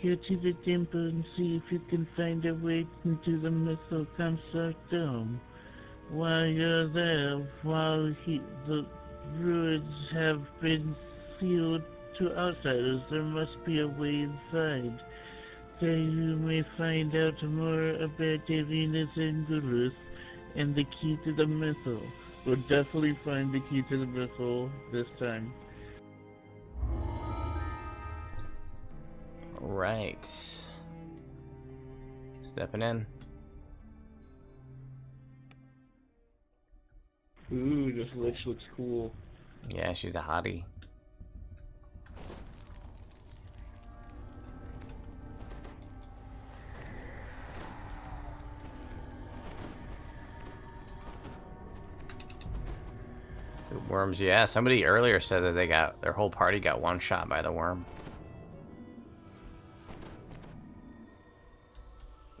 here to the temple and see if you can find a way into the Missile Consortium. While you're there, the ruins have been sealed to outsiders, there must be a way inside. There you may find out more about Venus and Gurus and the key to the missile. We'll definitely find the key to the missile this time. Right. Stepping in. Ooh, this lich looks cool. Yeah, she's a hottie. The worms, yeah. Somebody earlier said that their whole party got one shot by the worm.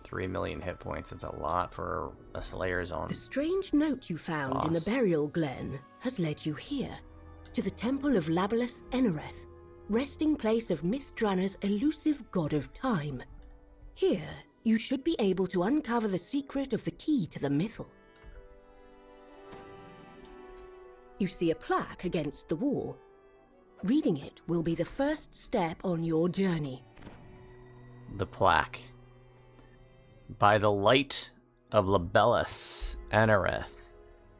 3 million hit points. That's a lot for a Slayer zone. The strange note you found in the burial glen has led you here, to the temple of Labalus Enereth, resting place of Myth Drannor's elusive god of time. Here, you should be able to uncover the secret of the key to the missile. You see a plaque against the wall. Reading it will be the first step on your journey. The plaque. By the light of Labalus Enereth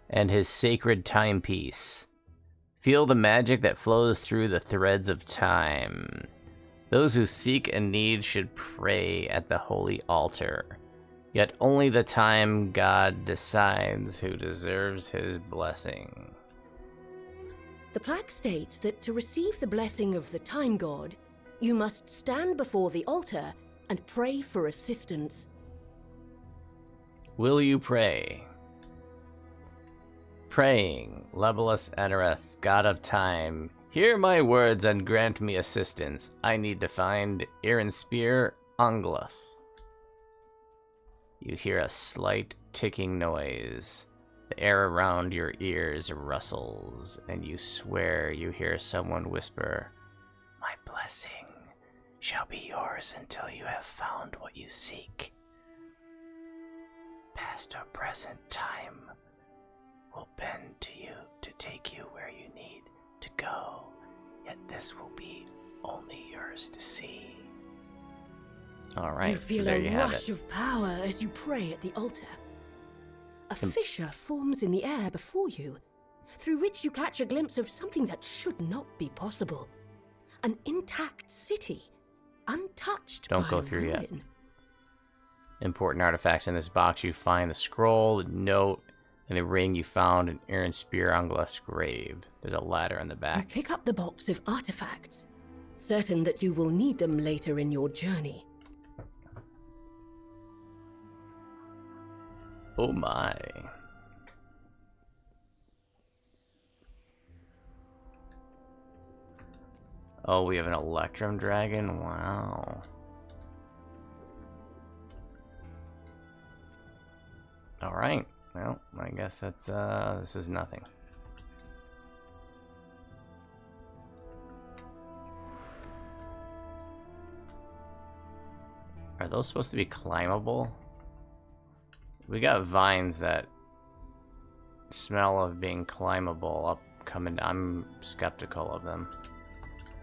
and his sacred timepiece, feel the magic that flows through the threads of time. Those who seek and need should pray at the holy altar. Yet only the time god decides who deserves his blessing. The plaque states that to receive the blessing of the time god, you must stand before the altar and pray for assistance. Will you pray? Praying, Labalus Enereth, god of time, hear my words and grant me assistance. I need to find Ironsphere Ungluth. You hear a slight ticking noise. The air around your ears rustles, and you swear you hear someone whisper, "My blessing shall be yours until you have found what you seek." Past or present time will bend to you to take you where you need to go, yet this will be only yours to see. Alright, you feel so there a you have rush it. of power as you pray at the altar. A fissure forms in the air before you, through which you catch a glimpse of something that should not be possible. An intact city, untouched by Don't go through ruin. yet. Important artifacts in this box. You find the scroll, the note, and the ring you found in Ironsphere Ungluth's grave. There's a ladder in the You back. pick up the box of artifacts, certain that you will need them later in your journey. Oh my. Oh, we have an Electrum Dragon? Wow. Alright. Well, I guess that's, this is nothing. Are those supposed to be climbable? We got vines that smell of being climbable up coming. I'm skeptical of them.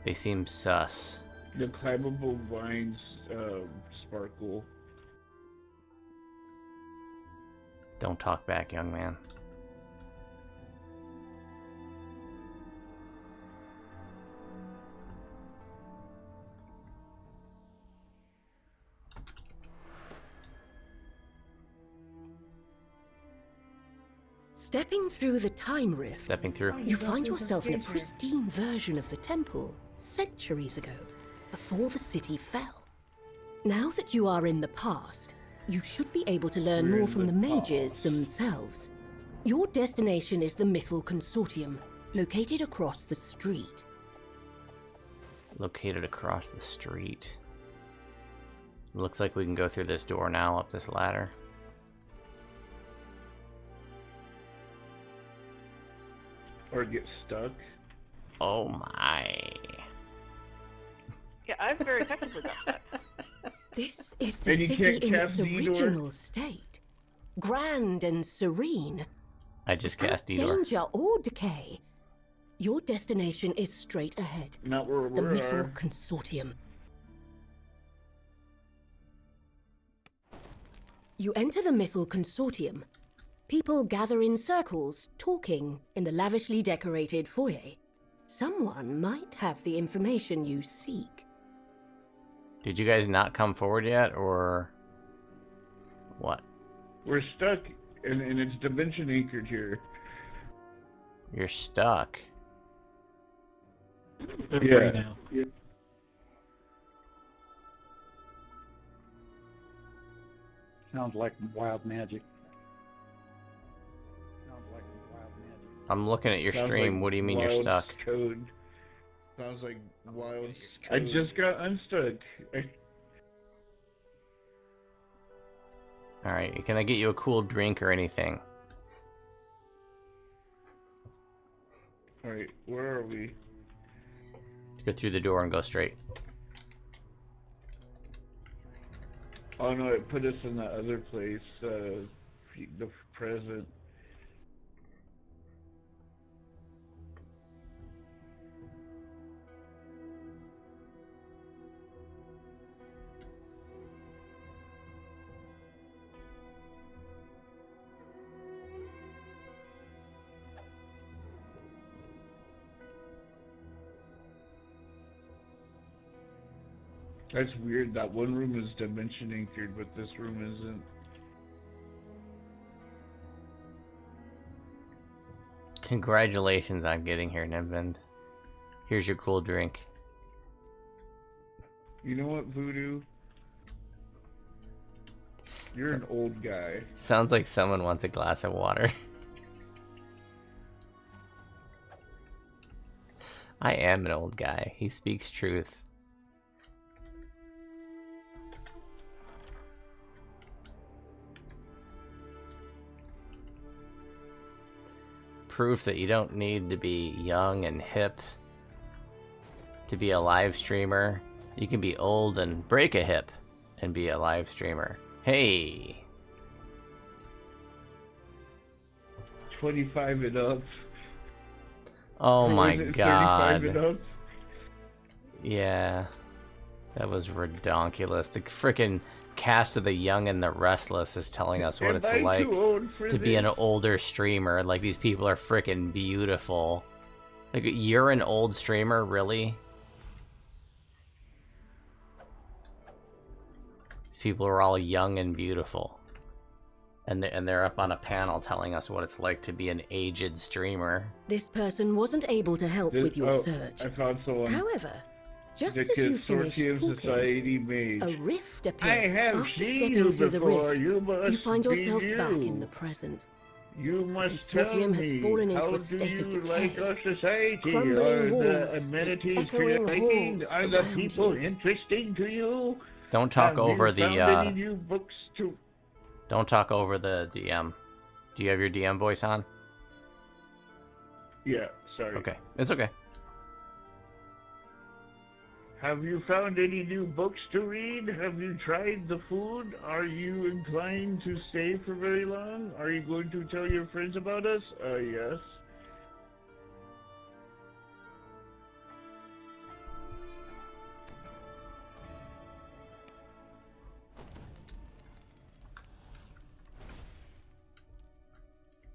They seem sus. The climbable vines sparkle. Don't talk back, young man. Stepping through the time rift, Stepping through. you find yourself in a pristine version of the temple centuries ago, before the city fell. Now that you are in the past, you should be able to learn more from the mages themselves. Your destination is the Missile Consortium, located across the street. Located across the street. Looks like we can go through this door now, up this ladder. Or get stuck. Oh my. Yeah, I've very effectively got that. This is the And you city can't in cast its Drannor? original state. Grand and serene. I just Without cast Edor. danger or decay. Your destination is straight ahead. Not where The we Missile are. Consortium. You enter the Missile Consortium. People gather in circles, talking in the lavishly decorated foyer. Someone might have the information you seek. Did you guys not come forward yet, or what? We're stuck, and it's dimension anchored here. You're stuck. They're free now. Yeah. Sounds like wild magic. I'm looking at your Sounds stream. like What do you mean you're wild stuck? Code. Sounds like wild. I just got unstuck. Alright, can I get you a cool drink or anything? Alright, where are we? Go through the door and go straight. Oh no, it put us in the other place, the present. That's weird. That one room is dimension anchored, but this room isn't. Congratulations on getting here, Nimbend. Here's your cool drink. You know what, Voodoo? You're an old guy. Sounds like someone wants a glass of water. I am an old guy. He speaks truth. Proof that you don't need to be young and hip to be a live streamer. You can be old and break a hip and be a live streamer. Hey! 25 and up. Oh Or my was it god. 35 and up? Yeah. That was redonkulous. The frickin' cast of The Young and the Restless is telling us what Am it's I like too old for to be this? an older streamer. Like, these people are frickin' beautiful. Like, you're an old streamer, really? These people are all young and beautiful. And they're up on a panel telling us what it's like to be an aged streamer. This person wasn't able to help with your oh, search. I found someone. However, just The as you finished Consortium talking, Society made. a rift I appeared. have After seen stepping you through the before. rift, You must you find be yourself you. back in the present. You must tell Consortium has me, fallen into how a state do of you like decay. our society? Crumbling Are walls the and amenities to echoing your liking? halls Are the surround people you. interesting to you? Don't talk Have over you the, found any new books to... Don't talk over the DM. Do you have your DM voice on? Yeah, sorry. Okay. It's okay. Have you found any new books to read? Have you tried the food? Are you inclined to stay for very long? Are you going to tell your friends about us? Yes.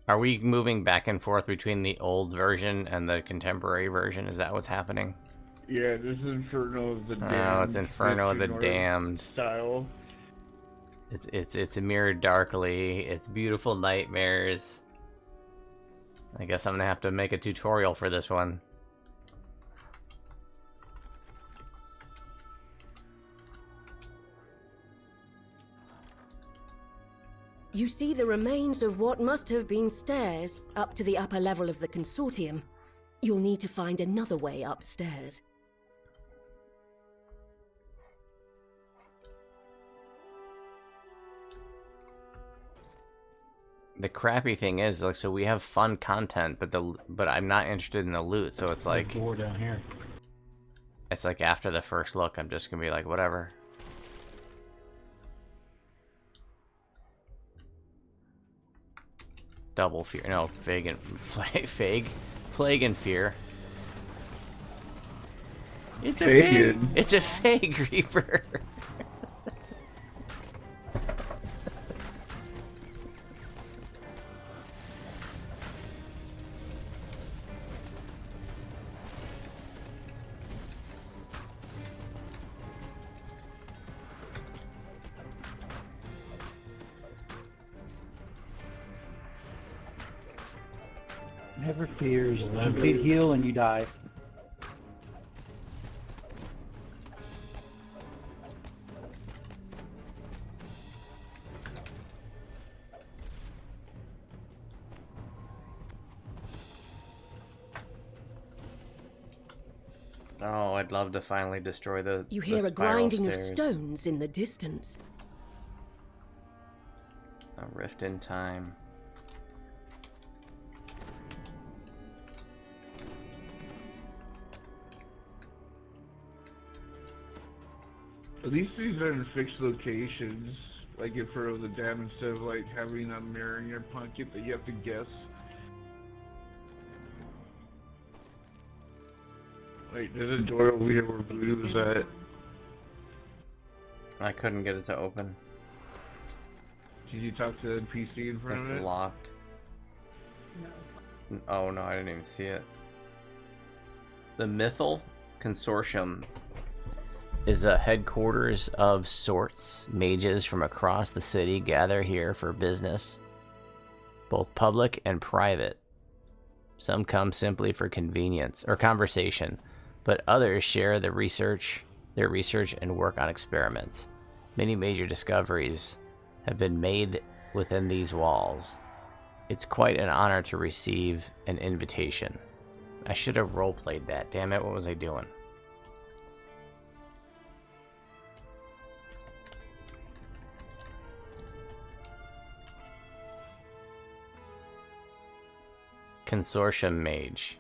Are we moving back and forth between the old version and the contemporary version? Is that what's happening? Yeah, this is Inferno of the Damned. Oh, it's Inferno of the Drannor Damned. Style. It's a mirror darkly. It's beautiful nightmares. I guess I'm gonna have to make a tutorial for this one. You see the remains of what must have been stairs up to the upper level of the consortium. You'll need to find another way upstairs. The crappy thing is, like, so we have fun content, but I'm not interested in the loot. So it's like, Door down here. It's like after the first look, I'm just gonna be like, whatever. Double fear. No, Plague and Fear. It's a Fig. It's a Fig Reaper. Never fears. Complete heal and you die. Oh, I'd love to finally destroy the You hear the a spiral grinding stairs. of stones in the distance. A rift in time. At least these are in fixed locations, like in front of the dam, instead of like having a mirror in your pocket that you have to guess. Like, there's a door over here where Blue was at. I couldn't get it to open. Did you talk to the NPC in front It's of it? locked. Oh no, I didn't even see it. The Missile Consortium is a headquarters of sorts. Mages from across the city gather here for business, both public and private. Some come simply for convenience or conversation, but others share their research and work on experiments. Many major discoveries have been made within these walls. It's quite an honor to receive an invitation. I should have roleplayed that. Damn it, what was I doing? Consortium Mage.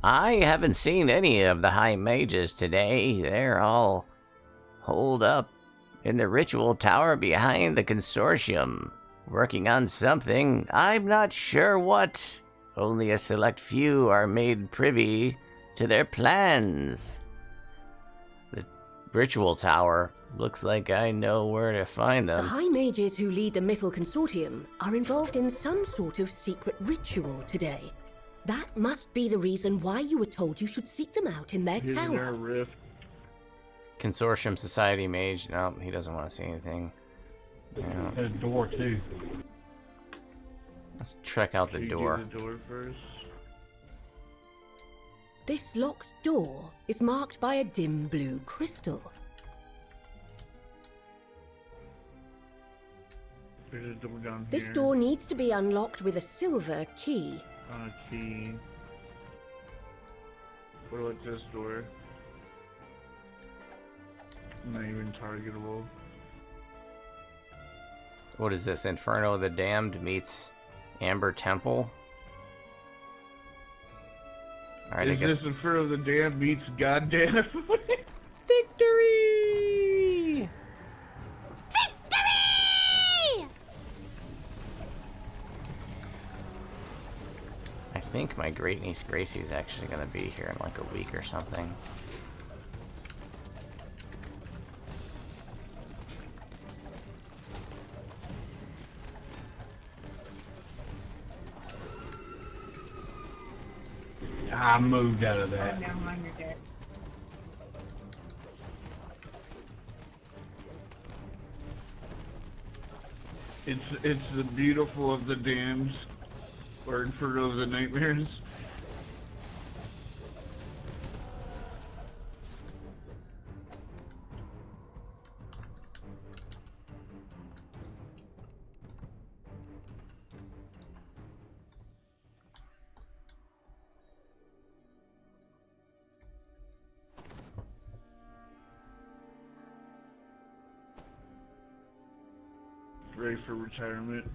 I haven't seen any of the High Mages today. They're all holed up in the ritual tower behind the Consortium, working on something. I'm not sure what. Only a select few are made privy to their plans. The ritual tower. Looks like I know where to find them. The High Mages who lead the Missile Consortium are involved in some sort of secret ritual today. That must be the reason why you were told you should seek them out in their Here's tower. their rift. Consortium Society Mage. No, he doesn't want to see anything. Yeah. There's a door too. Let's check out the Should you door. do the door first? This locked door is marked by a dim blue crystal. There's a door down This here. door needs to be unlocked with a silver key. Key. What about this door? Not even targetable. What is this? Inferno of the Damned meets Amber Temple? Alright, I Is guess. this in front of the dam meets goddamn? Victory! I think my great niece Gracie is actually going to be here in like a week or something. I moved out of that. It's the beautiful of the dams, or Inferno of the Nightmares. Ready for retirement.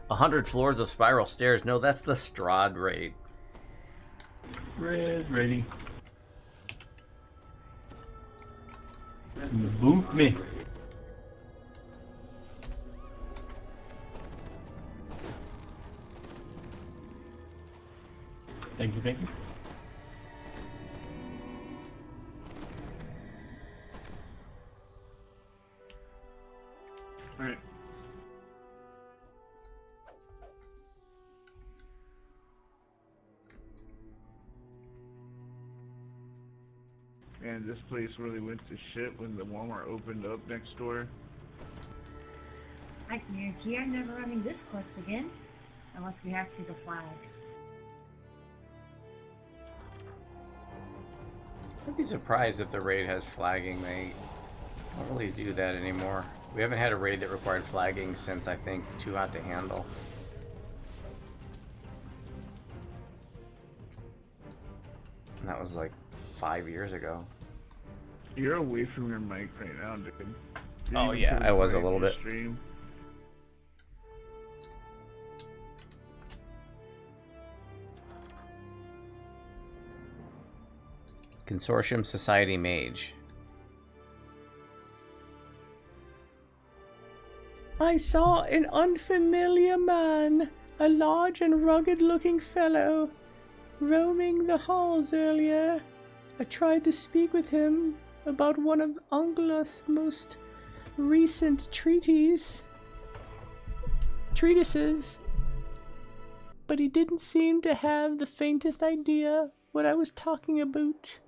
100 floors of spiral stairs. No, that's the Strahd raid. Red, ready. Boot me. Thank you, thank you. Alright. And this place really went to shit when the Walmart opened up next door. I guarantee I'm never running this quest again, unless we have to the flag. I'd be surprised if the raid has flagging. They don't really do that anymore. We haven't had a raid that required flagging since, I think, Too Hot to Handle. And that was like 5 years ago. You're away from your mic right now, dude. Oh yeah, I was a little bit. Stream. Consortium Society Mage. I saw an unfamiliar man, a large and rugged-looking fellow, roaming the halls earlier. I tried to speak with him about one of Ungla's most recent treatises, but he didn't seem to have the faintest idea what I was talking about.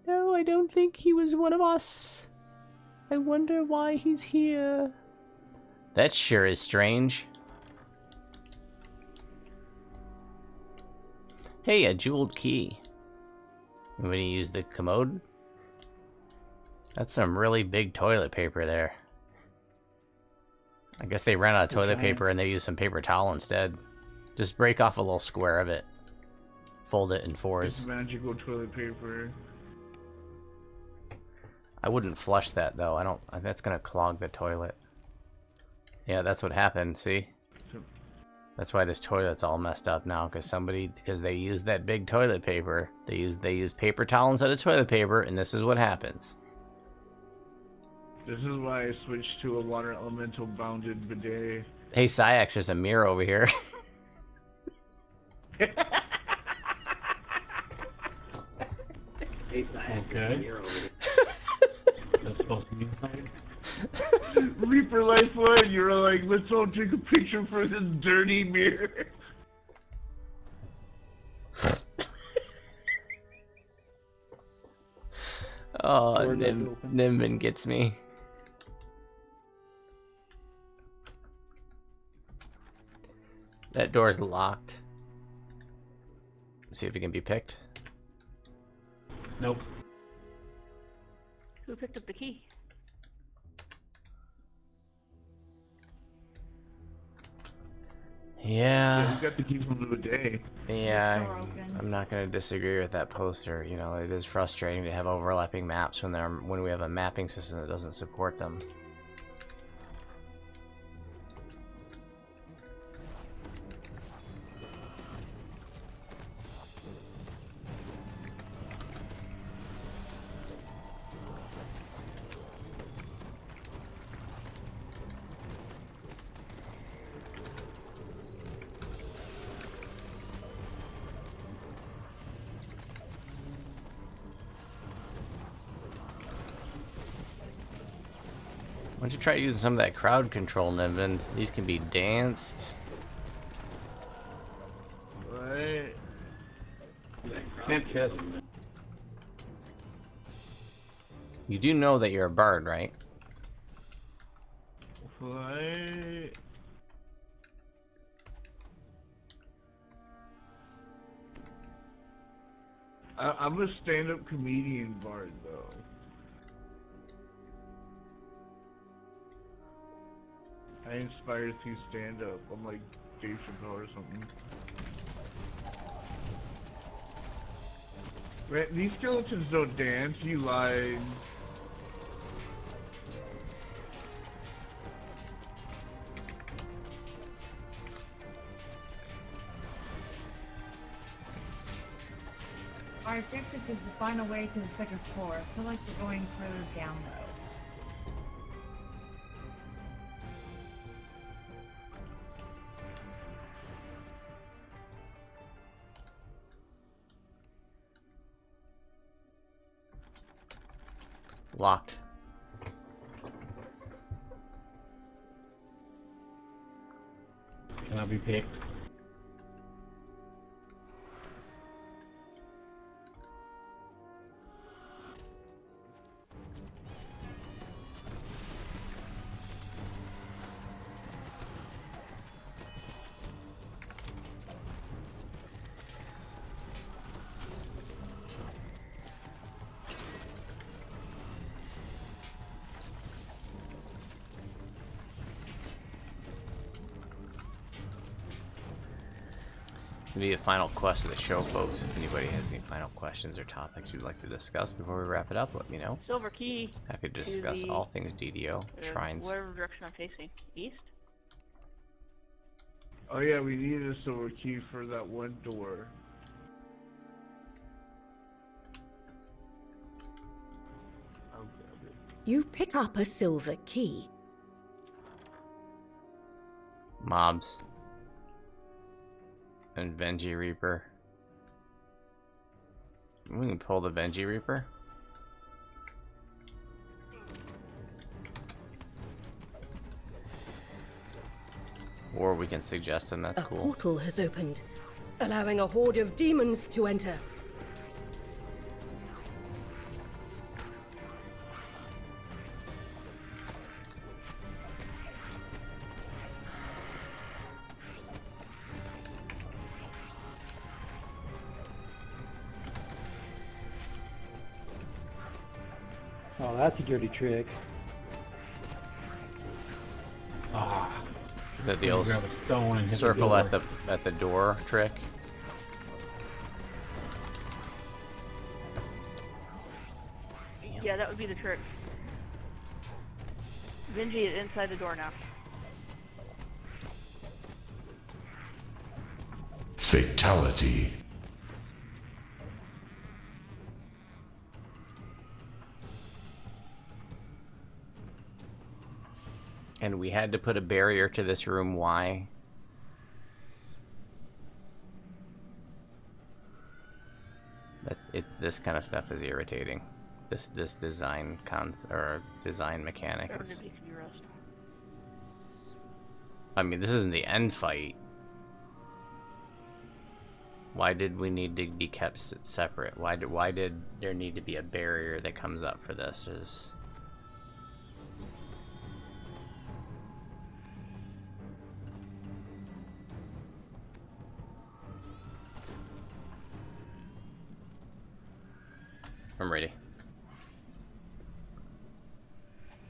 No, I don't think he was one of us. I wonder why he's here. That sure is strange. Hey, a jeweled key. Anybody use the commode? That's some really big toilet paper there. I guess they ran out of toilet paper and they used some paper towel instead. Just break off a little square of it. Fold it in fours. It's magical toilet paper. I wouldn't flush that though. I don't. That's gonna clog the toilet. Yeah, that's what happened. See, that's why this toilet's all messed up now. Because they used that big toilet paper. They used paper towel instead of toilet paper, and this is what happens. This is why I switched to a water elemental bounded bidet. Hey, Syax, there's a mirror over here. Okay. That's supposed to be fine. Reaper Lifeline, you're like, let's all take a picture for this dirty mirror. Oh, Nimbin gets me. That door's locked. See if it can be picked. Nope. Who picked up the key? Yeah. You got the key from the bidet. Yeah, Door open. I'm not going to disagree with that poster. You know, it is frustrating to have overlapping maps when we have a mapping system that doesn't support them. Why don't you try using some of that crowd control, Nimbin? These can be danced. What? Can't kiss. You do know that you're a bard, right? What? I'm a stand-up comedian bard, though. I inspire through stand-up. I'm like Dave Chappelle or something. Right, these skeletons don't dance, you lied. Our objective is to find a way to the second floor. I feel like we're going further down though. Locked. Can I be picked? It'll be the final quest of the show, folks. If anybody has any final questions or topics you'd like to discuss before we wrap it up, let me know. Silver key. Happy to discuss all things DDO, shrines. Whatever direction I'm facing. East? Oh yeah, we need a silver key for that one door. I'll grab it. You pick up a silver key. Mobs. And Venji Reaper. We can pull the Venji Reaper. Or we can suggest him, that's A cool. portal has opened, allowing a horde of demons to enter. Oh, that's a dirty trick. Ah. Is that the old Grab a stone and hit circle the at the door trick? Yeah, that would be the trick. Vinji is inside the door now. Fatality. And we had to put a barrier to this room. Why? That's it. This kind of stuff is irritating. This design design mechanic is. I mean, this isn't the end fight. Why did we need to be kept separate? Why did there need to be a barrier that comes up for this? Is I'm ready.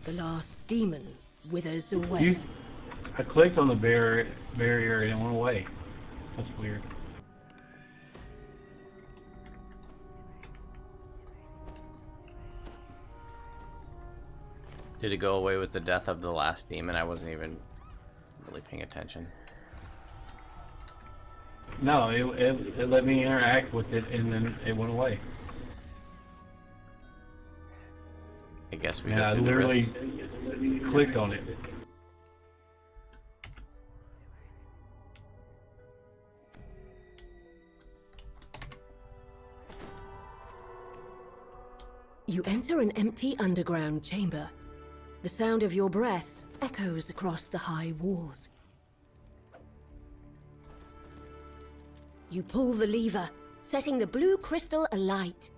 The last demon withers away. I clicked on the barrier and it went away. That's weird. Did it go away with the death of the last demon? I wasn't even really paying attention. No, it let me interact with it and then it went away. I guess we And I go through the literally rift. clicked on it. You enter an empty underground chamber. The sound of your breaths echoes across the high walls. You pull the lever, setting the blue crystal alight.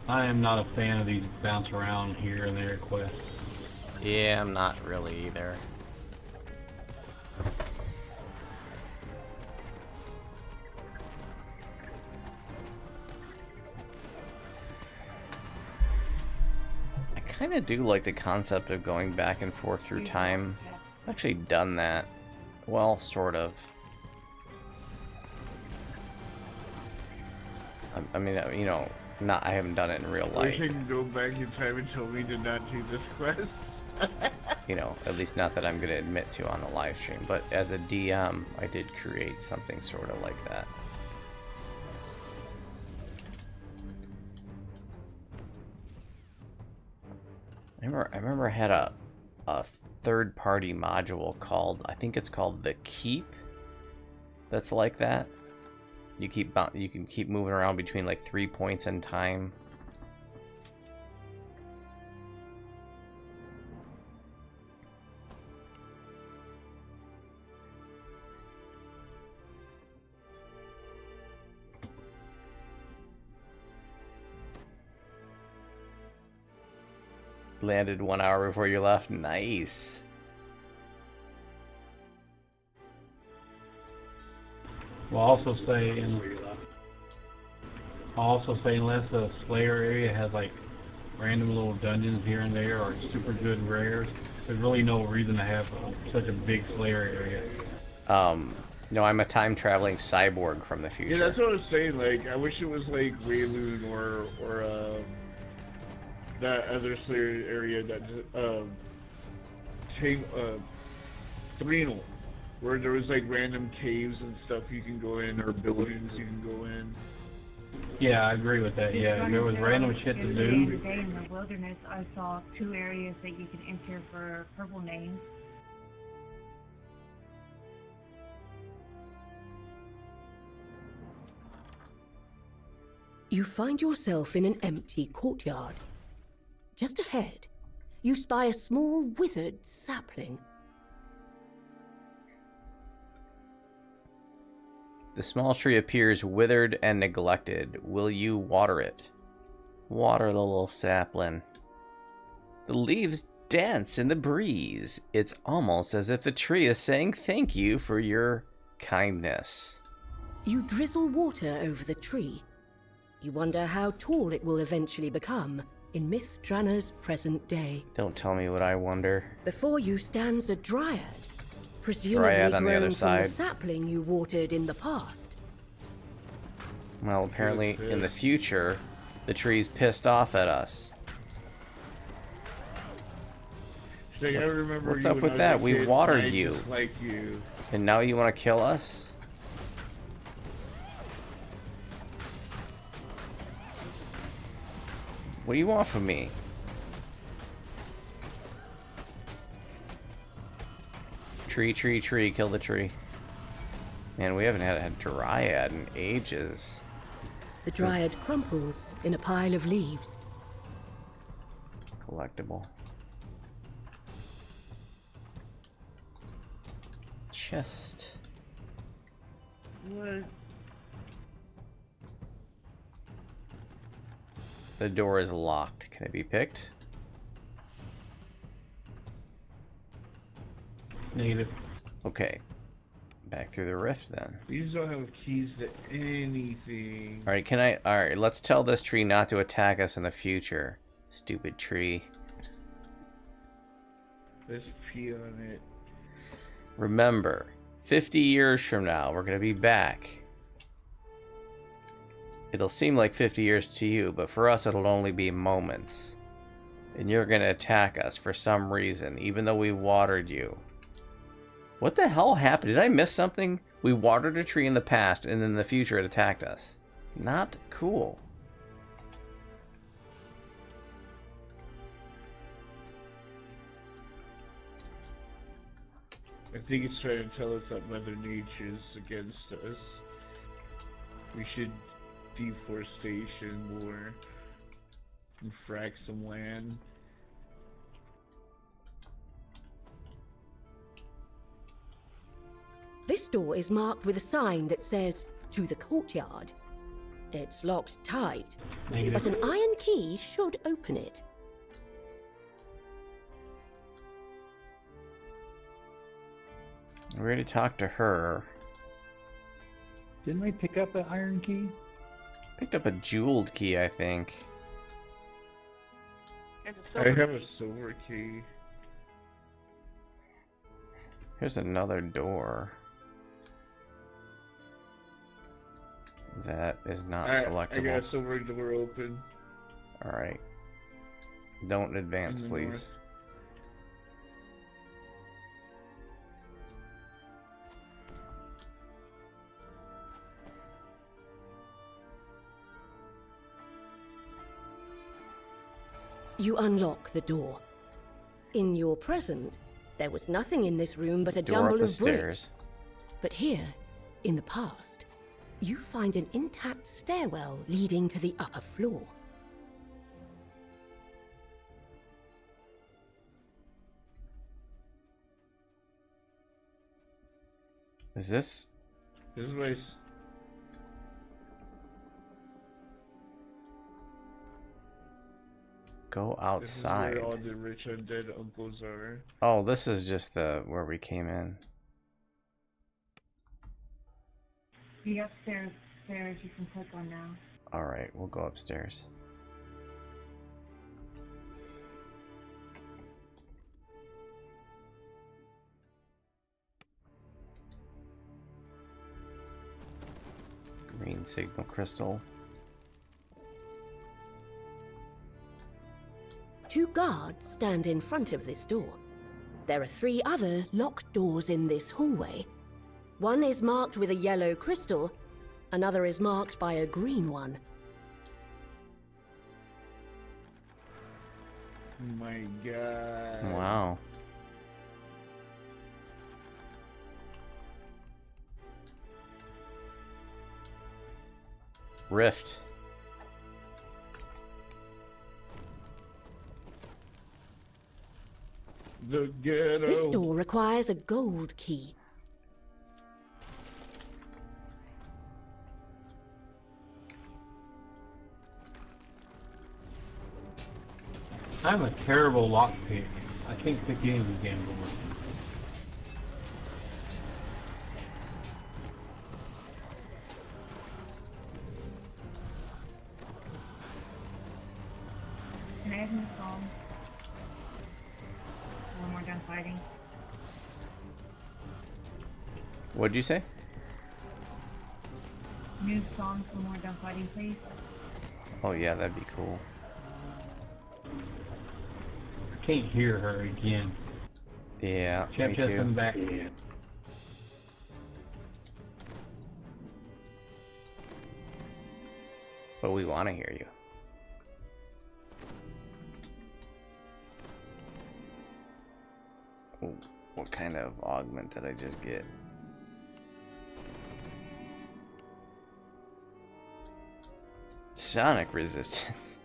I am not a fan of these bounce around here and there quests. Yeah, I'm not really either. I kind of do like the concept of going back and forth through time. I've actually done that. Well, sort of. I mean, you know, I haven't done it in real life. Wish I could go back in time and tell me to not do this quest. You know, at least not that I'm going to admit to on the live stream, but as a DM, I did create something sort of like that. I remember I had a third-party module called, I think it's called the Keep. That's like that. You can keep moving around between like 3 points in time. Landed 1 hour before you left. Nice. We'll also say unless the Slayer area has like random little dungeons here and there or super good rares, there's really no reason to have such a big Slayer area. No, I'm a time traveling cyborg from the future. Yeah, that's what I was saying. Like, I wish it was like Wayloon or that other Slayer area that Threnal, where there was like random caves and stuff you can go in or buildings you can go in. Yeah, I agree with that. Yeah, there was random shit to do. The day in the wilderness, I saw 2 areas that you can enter for purple names. You find yourself in an empty courtyard. Just ahead, you spy a small withered sapling. The small tree appears withered and neglected. Will you water it? Water the little sapling. The leaves dance in the breeze. It's almost as if the tree is saying thank you for your kindness. You drizzle water over the tree. You wonder how tall it will eventually become in Myth Drannor's present day. Don't tell me what I wonder. Before you stands a Dryad, presumably Dryad on the grown other from side. the sapling you watered in the past. Well, apparently in the future, the tree's pissed off at us. So I remember What's you up when with I was that? a We kid, watered and I you. just like you. And now you want to kill us? What do you want from me? Tree, tree, tree, kill the tree. Man, we haven't had a Dryad in ages. The Dryad crumples in a pile of leaves. Collectible. Chest. What? The door is locked. Can it be picked? Negative. Okay. Back through the rift then. These don't have keys to anything. Alright, let's tell this tree not to attack us in the future. Stupid tree. Let's pee on it. Remember, 50 years from now, we're going to be back. It'll seem like 50 years to you, but for us it'll only be moments. And you're going to attack us for some reason, even though we watered you. What the hell happened? Did I miss something? We watered a tree in the past, and in the future it attacked us. Not cool. I think it's trying to tell us that Mother Nature's against us. We should deforestation more and frack some land. This door is marked with a sign that says, "To the courtyard." It's locked tight, Negative. but an iron key should open it. We already talked to her. Didn't we pick up an iron key? Picked up a jeweled key, I think. There's a I silver have a key. silver key. Here's another door. That is not I selectable. got a silver door open. Alright. Don't advance, in the please. You unlock the door. In your present, there was nothing in this room but a Door jumble up the of stairs. bricks. But here, in the past, you find an intact stairwell leading to the upper floor. Is this? This way. Go This is outside. where all the rich undead uncles are. Oh, this is just the where we came in. The upstairs stairs you can click on now. All right, we'll go upstairs. Green signal crystal. 2 guards stand in front of this door. There are 3 other locked doors in this hallway. One is marked with a yellow crystal, another is marked by a green one. My God. Wow. Rift. The ghetto. This door requires a gold key. I'm a terrible lockpick. I can't pick any of these damn doors. Can I have new songs? When we're done fighting. What'd you say? New songs when we're done fighting, please. Oh yeah, that'd be cool. I can't hear her again. Yeah, Chap me just too. come back again. But we want to hear you. Ooh, what kind of augment did I just get? Sonic resistance.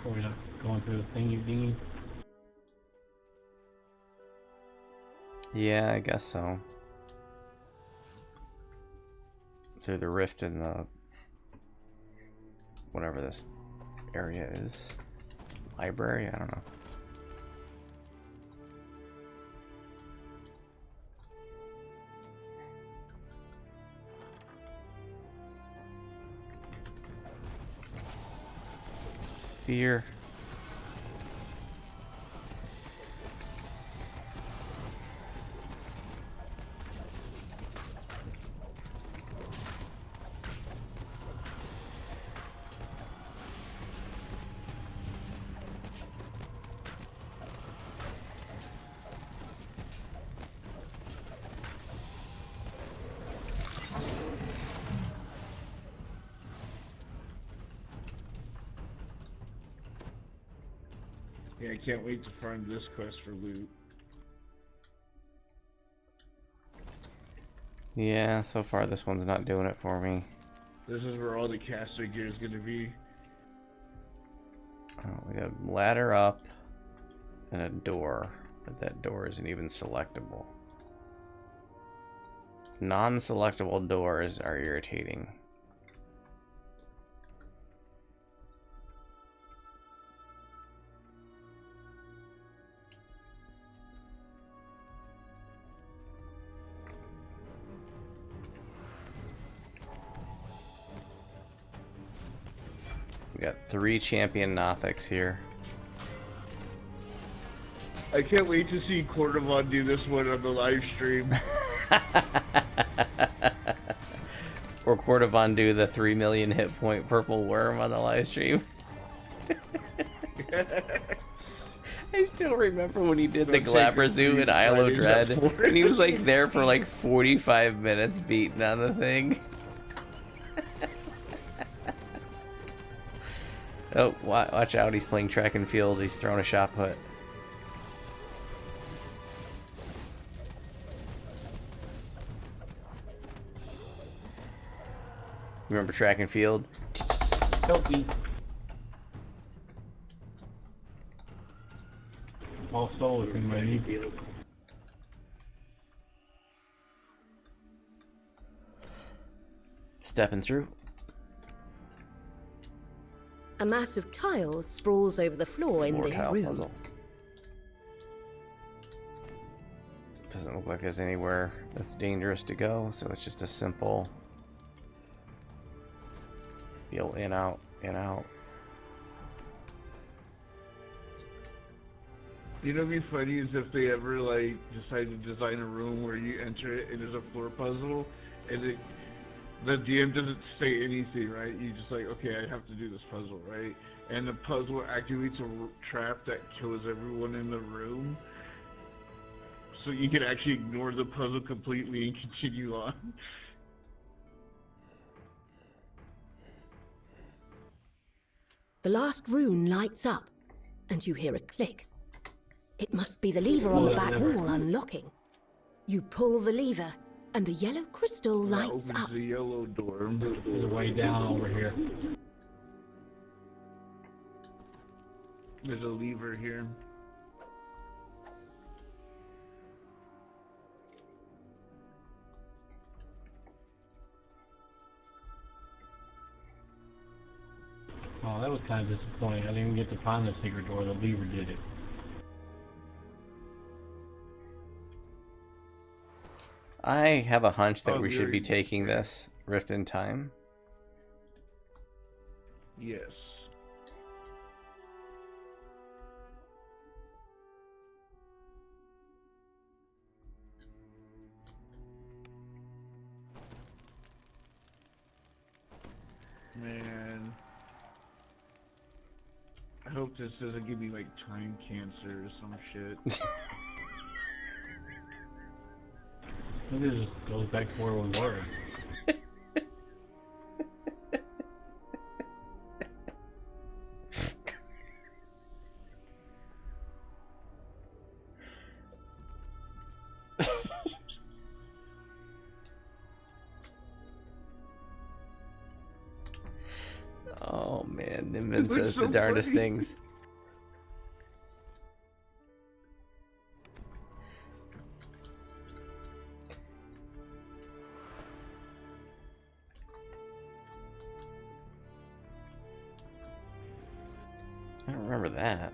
Are we not going through the thingy dingy? Yeah, I guess so. Through the rift in the whatever this area is. Library? I don't know. Fear. Yeah, I can't wait to find this quest for loot. Yeah, so far this one's not doing it for me. This is where all the caster gear is gonna be. Oh, we got a ladder up and a door, but that door isn't even selectable. Non-selectable doors are irritating. We got 3 champion Nothics here. I can't wait to see Cordovon do this one on the live stream. Or Portavandu the 3 million hit point purple worm on the live stream. I still remember when he did the Glabrazoo in Isle of Dread, and he was like there for like 45 minutes beating on the thing. Oh, watch out, he's playing track and field, he's throwing a shot put. Remember track and field? Silkey. All solar in my knee field. Stepping through. A mass of tiles sprawls over the floor in this room. Puzzle. Doesn't look like there's anywhere that's dangerous to go, so it's just a simple feel in, out, in, out. You know, what'd be funny is if they ever like decide to design a room where you enter it and there's a floor puzzle, and the DM doesn't say anything, right? You just like, okay, I have to do this puzzle, right? And the puzzle activates a trap that kills everyone in the room, so you can actually ignore the puzzle completely and continue on. The last rune lights up, and you hear a click. It must be the lever on the back wall unlocking. You pull the lever, and the yellow crystal lights That opens up. the yellow door. There's a way down over here. There's a lever here. Oh, that was kind of disappointing. I didn't even get to find the secret door. The lever did it. I have a hunch that we should be very- taking this Rift in Time. Yes. Man. I hope this doesn't give me like time cancer or some shit. I think it just goes back to where we were. Oh man, Nimbin looks says the so darndest funny. things. I don't remember that.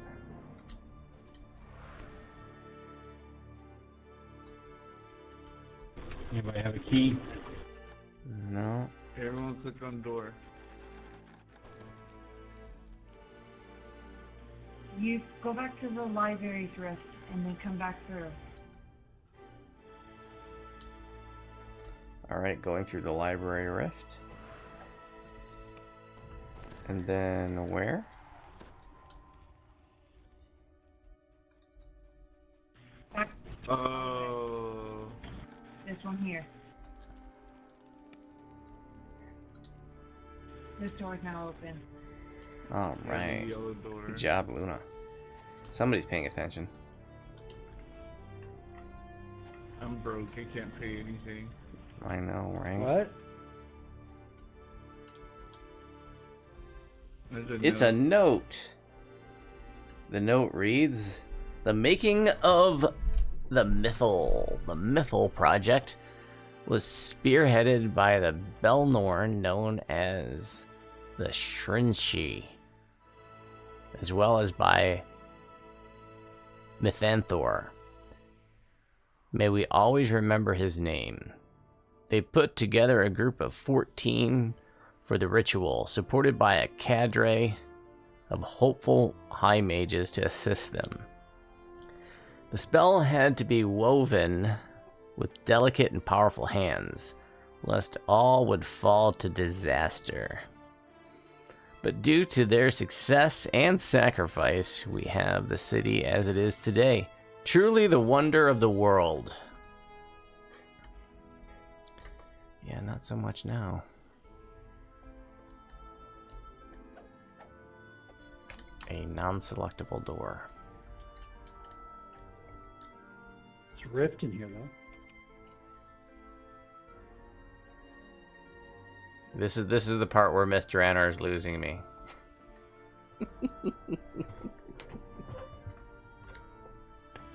Anybody have a key? No. Everyone click on door. You go back to the library's rift and then come back through. Alright, going through the library rift. And then where? Back Oh. this one here. This door is now open. Alright. Yellow door. Good job, Luna. Somebody's paying attention. I'm broke. I can't pay anything. I know, right? What? There's It's a note. The note reads, "The making of the Missile project was spearheaded by the Belnorn known as the Shrinshi, as well as by Mythanthor. May we always remember his name. They put together a group of 14 for the ritual, supported by a cadre of hopeful high mages to assist them. The spell had to be woven with delicate and powerful hands, lest all would fall to disaster. But due to their success and sacrifice, we have the city as it is today. Truly the wonder of the world. Yeah, not so much now. A non-selectable door. It's a rift in here, though. This is the part where Myth Drannor is losing me.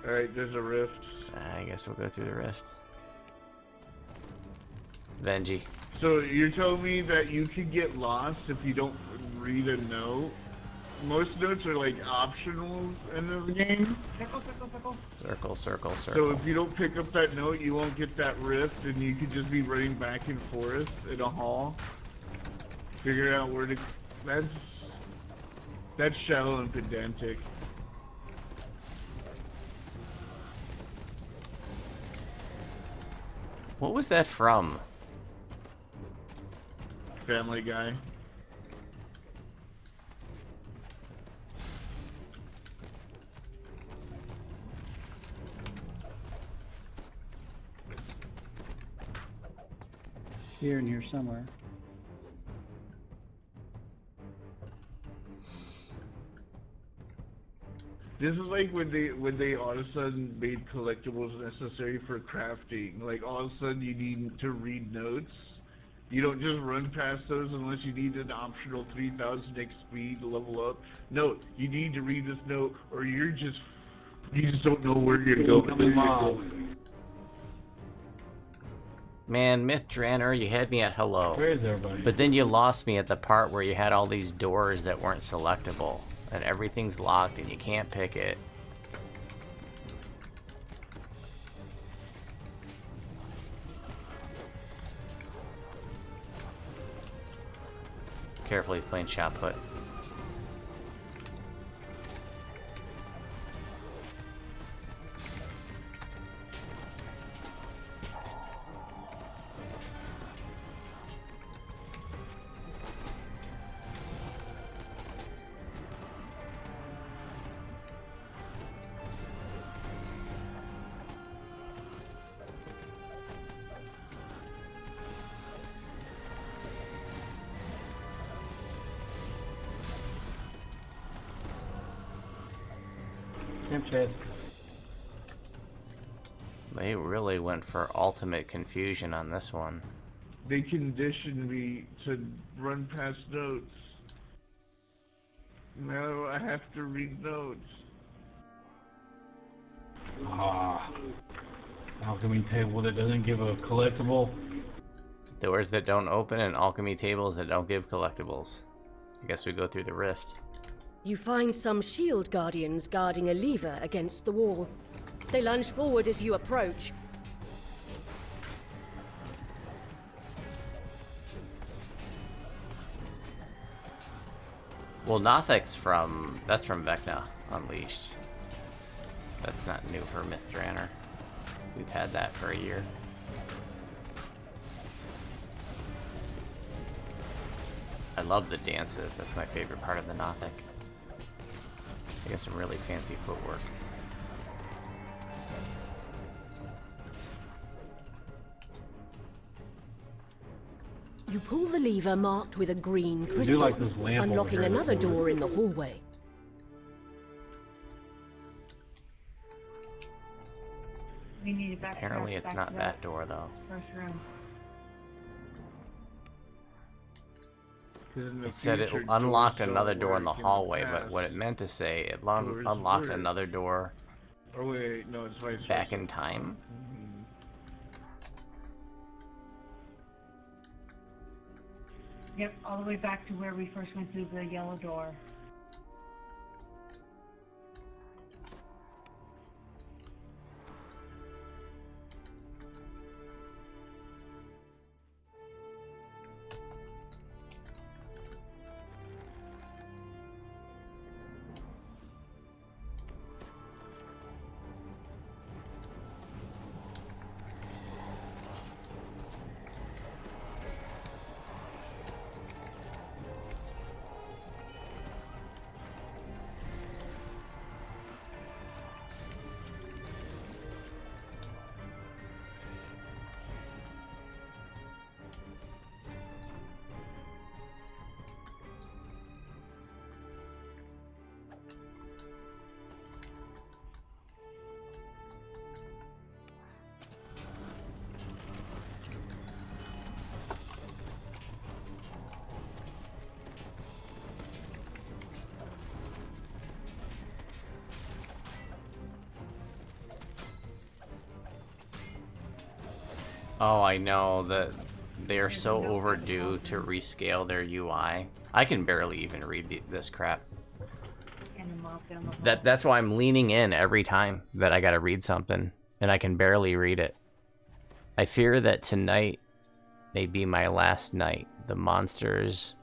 Alright, there's a rift. I guess we'll go through the rift. Benji. So you're telling me that you could get lost if you don't read a note? Most notes are like optional in the game. Circle, circle, So circle. if you don't pick up that note, you won't get that rift, and you could just be running back and forth in a hall, figuring out where to. That's shallow and pedantic. What was that from? Family Guy. Here and here somewhere. This is like when they all of a sudden made collectibles necessary for crafting. Like all of a sudden you need to read notes. You don't just run past those unless you need an optional 3,000 XP to level up. No, you need to read this note or you just don't know where you're going. Man, Myth Drannor, you had me at hello. Where is everybody? But then you lost me at the part where you had all these doors that weren't selectable. And everything's locked and you can't pick it. Careful, he's playing shot put. They really went for ultimate confusion on this one. They conditioned me to run past notes. Now I have to read notes. Alchemy table that doesn't give a collectible. Doors that don't open and alchemy tables that don't give collectibles. I guess we go through the rift. You find some shield guardians guarding a lever against the wall. They lunge forward as you approach. Well, Nothic's from Vecna Unleashed. That's not new for Myth Drannor. We've had that for a year. I love the dances. That's my favorite part of the Nothic. They got some really fancy footwork. You pull the lever marked with a green I crystal, do like this lamp over unlocking here another that's over door in the hallway. We need to back Apparently it's back not to that door though. first room. It said it unlocked another door in the hallway, but what it meant to say, it unlocked another door Oh wait, no, it's vice back versa. in time. Yep, all the way back to where we first went through the yellow door. Oh, I know that they are so overdue to rescale their UI. I can barely even read this crap. That's why I'm leaning in every time that I gotta read something, and I can barely read it. I fear that tonight may be my last night. The monsters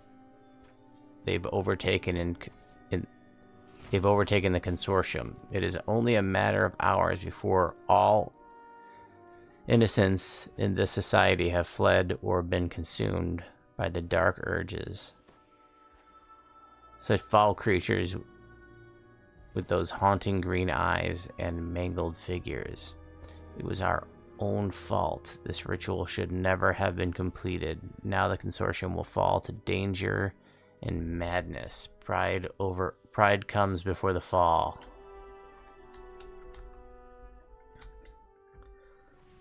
they've overtaken they've overtaken the consortium. It is only a matter of hours before all innocents in this society have fled or been consumed by the dark urges. Such foul creatures with those haunting green eyes and mangled figures. It was our own fault. This ritual should never have been completed. Now the consortium will fall to danger and madness. Pride comes before the fall.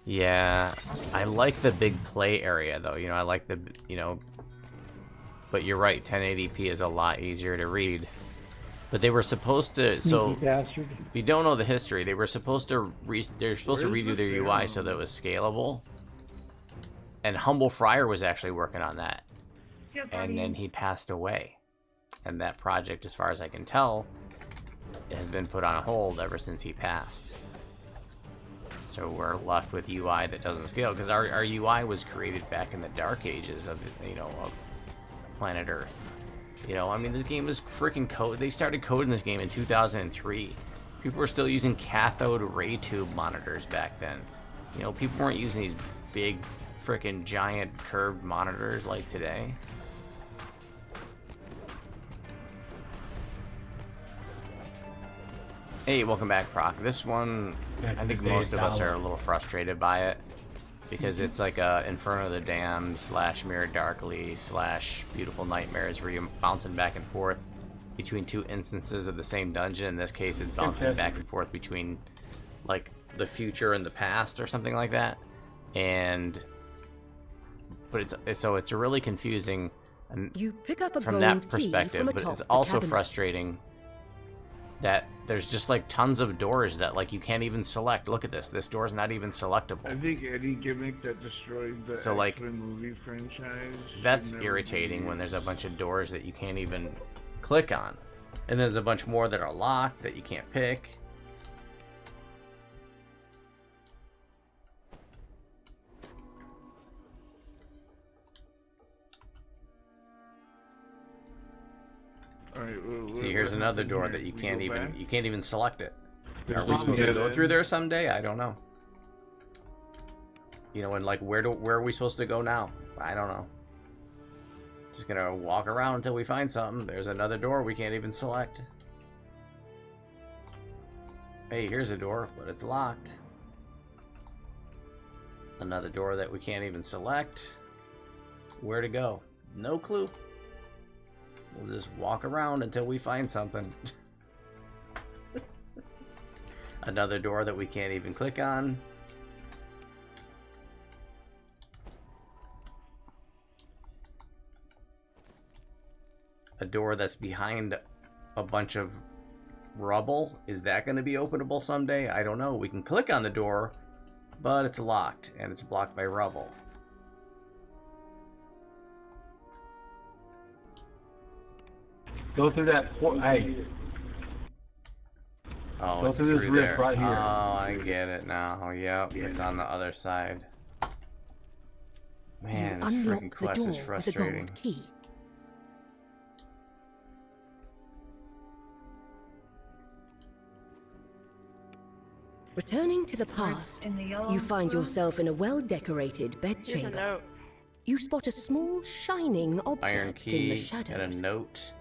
Yeah, I like the big play area though. I like the, but you're right, 1080p is a lot easier to read. But they were supposed to, so if you don't know the history, they were supposed to redo their UI so that it was scalable. And Humble Friar was actually working on that. And then he passed away. And that project, as far as I can tell, has been put on hold ever since he passed. So we're left with UI that doesn't scale, because our UI was created back in the dark ages of, of planet Earth. I mean, this game was freaking they started coding this game in 2003. People were still using cathode ray tube monitors back then. People weren't using these big, freaking giant curved monitors like today. Hey, welcome back, Proc. This one, I think most of us are a little frustrated by it, because it's like a Inferno of the Damned / Mirror Darkly / Beautiful Nightmares, where you're bouncing back and forth between two instances of the same dungeon. In this case, it's bouncing back and forth between, like, the future and the past or something like that. But it's really confusing you pick up a from that perspective, but it's also frustrating that there's just like tons of doors that like you can't even select. Look at this. This door's not even selectable. I think any gimmick that destroyed the X-Men movie franchise. That's irritating when there's a bunch of doors that you can't even click on. And there's a bunch more that are locked that you can't pick. See, here's another door that you can't even select it. Are we supposed to go through there someday? I don't know. And like where are we supposed to go now? I don't know. Just gonna walk around until we find something. There's another door we can't even select. Hey, here's a door, but it's locked. Another door that we can't even select. Where to go? No clue. We'll just walk around until we find something. Another door that we can't even click on. A door that's behind a bunch of rubble. Is that going to be openable someday? I don't know. We can click on the door, but it's locked and it's blocked by rubble. Go through that Oh, go it's through through this there. rift right here. Oh, I get it now. Yep, it's on the other side. Man, this freaking quest is frustrating. With a gold key. Returning to the past, you find yourself in a well-decorated bedchamber. You spot a small, shining Iron object in the key shadows. and a note.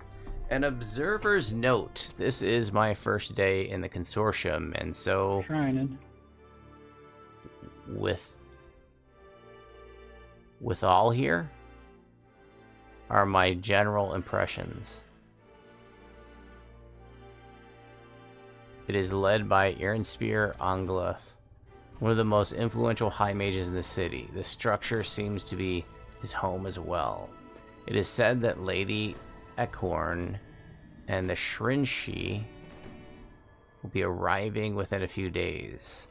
An observer's note. This is my first day in the consortium, and so with all here are my general impressions. It is led by Ironspear Ongluth, one of the most influential high mages in the city. The structure seems to be his home as well. It is said that Lady Ekhorn and the Shrinshi will be arriving within a few days,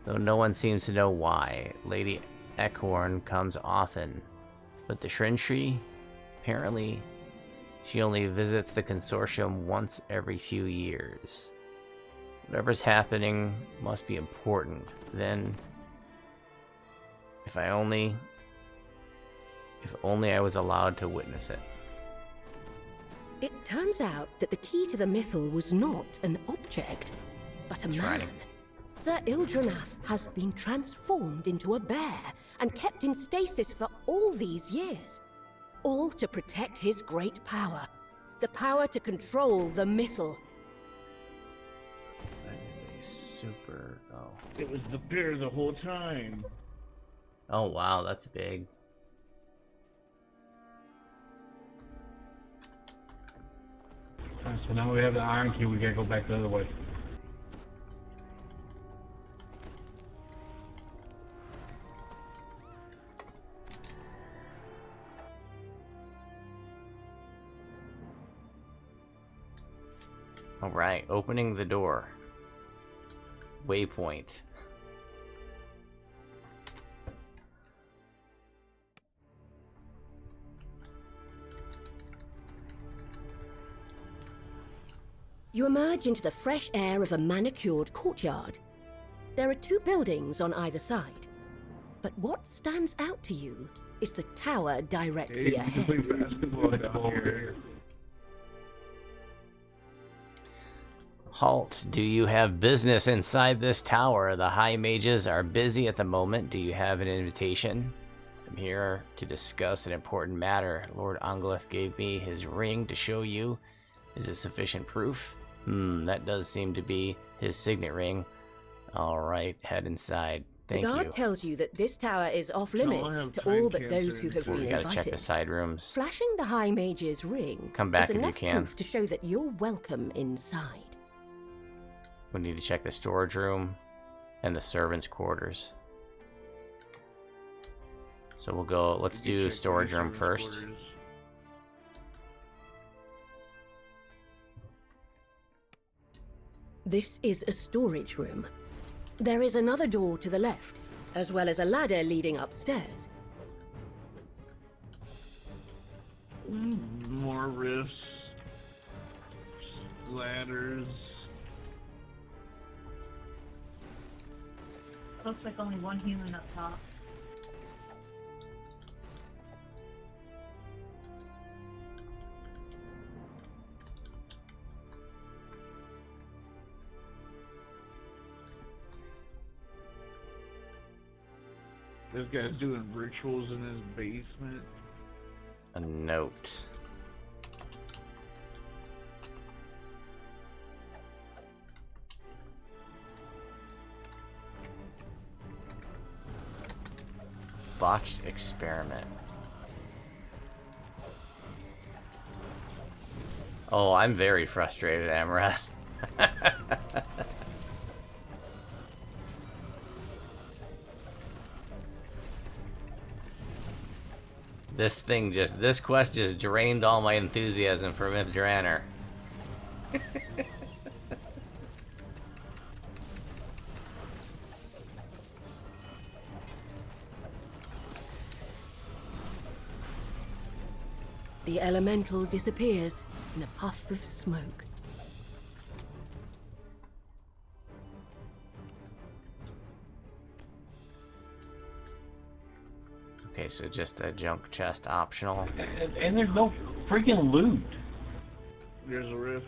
though no one seems to know why. Lady Ekhorn comes often, but the Shrintry, apparently, she only visits the consortium once every few years. Whatever's happening must be important. Then, if only I was allowed to witness it. It turns out that the key to the Missile was not an object, but a man. Sir Ildranath has been transformed into a bear and kept in stasis for all these years. All to protect his great power. The power to control the Missile. That is a super... oh. It was the bear the whole time. Oh wow, that's big. Alright, so now we have the iron key, we gotta go back the other way. Alright, opening the door. Waypoint. You emerge into the fresh air of a manicured courtyard. There are 2 buildings on either side. But what stands out to you is the tower directly ahead. Halt. Do you have business inside this tower? The high mages are busy at the moment. Do you have an invitation? I'm here to discuss an important matter. Lord Anglith gave me his ring to show you. Is it sufficient proof? That does seem to be his signet ring. Alright, head inside. Thank the guard you. tells you that this tower is off limits to all but those who have been We gotta invited. check the side rooms. Flashing the High Mage's ring Come back is if you enough can. proof to show that you're welcome inside. We need to check the storage room and the servants' quarters. So we'll go, let's do storage room first. This is a storage room. There is another door to the left, as well as a ladder leading upstairs. More rifts. Ladders. Looks like only one human up top. This guy's doing rituals in his basement. A note. Botched experiment. Oh, I'm very frustrated, Amrath. This quest just drained all my enthusiasm for Myth Drannor. The elemental disappears in a puff of smoke. Okay, so just a junk chest optional. And there's no freaking loot. There's a rift.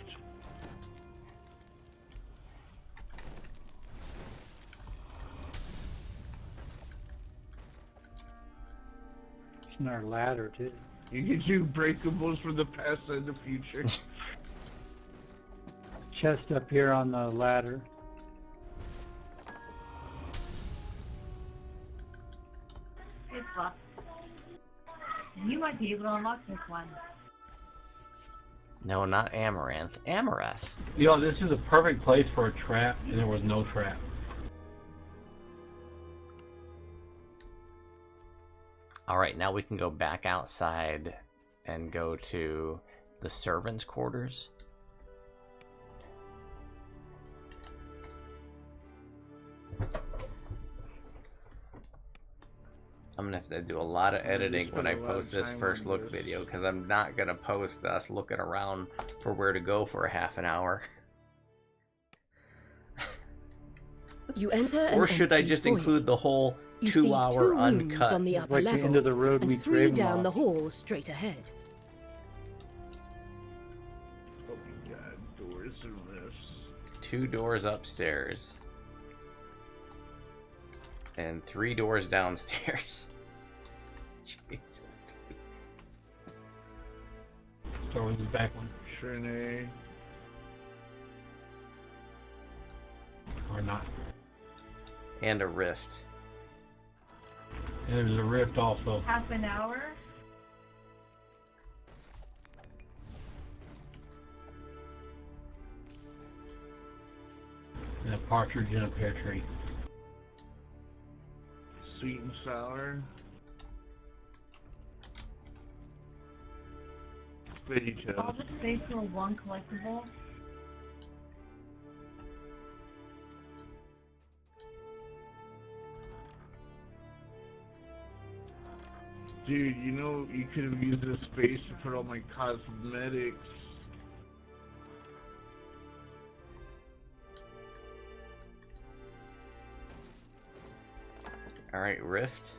It's in our ladder, too. You can do breakables from the past and the future. Chest up here on the ladder. It's locked. And you might be able to unlock this one. No, not Amaranth. Amareth. You know, this is a perfect place for a trap, and there was no trap. Alright, now we can go back outside and go to the servants' quarters. I'm gonna have to do a lot of editing when I spend a lot of post this time first on look this. video, because I'm not gonna post us looking around for where to go for a half an hour. You enter an Or should I empty just foyer. include the whole You see 2-hour two rooms uncut? on the It's upper like the level, end of the road and meets 3 down the Ravenloft. hall straight ahead. Oh my god, doors and rifts. 2 doors upstairs. And 3 doors downstairs. Jeez. Start with the back one. Trinity. Or not. And a rift. And there's a rift also. Half an hour? And a partridge in a pear tree. Sweet and sour. Veggie All toast. the space for one collectible? Dude, you know, you could have used this space to put all my cosmetics. Alright, rift.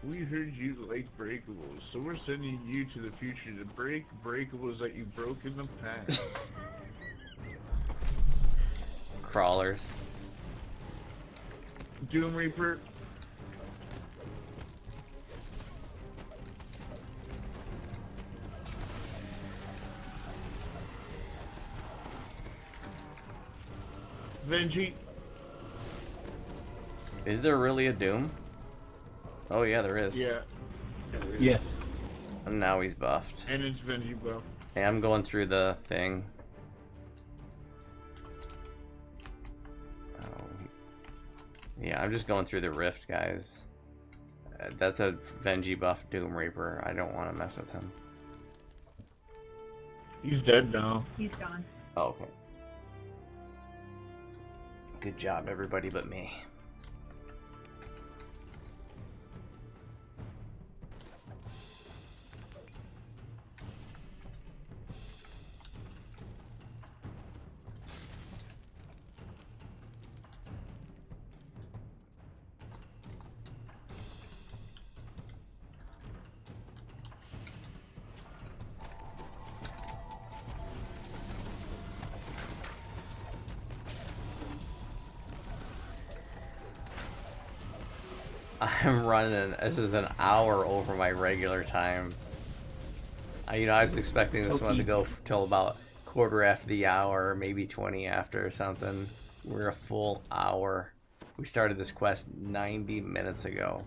We heard you like breakables, so we're sending you to the future to break breakables that you broke in the past. Crawlers. Doom Reaper. Venji. Is there really a Doom? Oh yeah, there is. Yeah. Yes. And now he's buffed. And it's Venji buff. Hey, I'm going through the thing. Oh. Yeah, I'm just going through the rift, guys. That's a Venji buff Doom Reaper. I don't want to mess with him. He's dead now. He's gone. Oh, okay. Good job, everybody but me. I'm running. This is an hour over my regular time. I was expecting this one to go till about quarter after the hour, maybe 20 after or something. We're a full hour. We started this quest 90 minutes ago.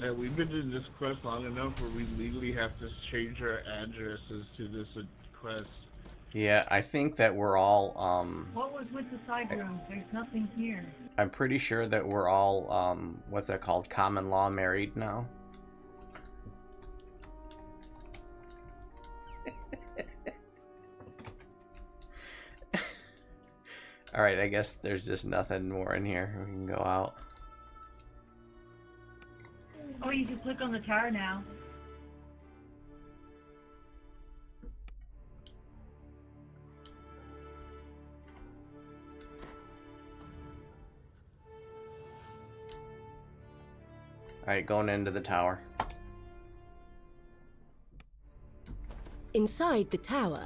Yeah, we've been in this quest long enough where we legally have to change our addresses to this quest. Yeah, I think that we're all, What was with the side rooms? There's nothing here. I'm pretty sure that we're all, what's that called? Common law married now. Alright, I guess there's just nothing more in here. We can go out. Oh, you can click on the tower now. Alright, going into the tower. Inside the tower,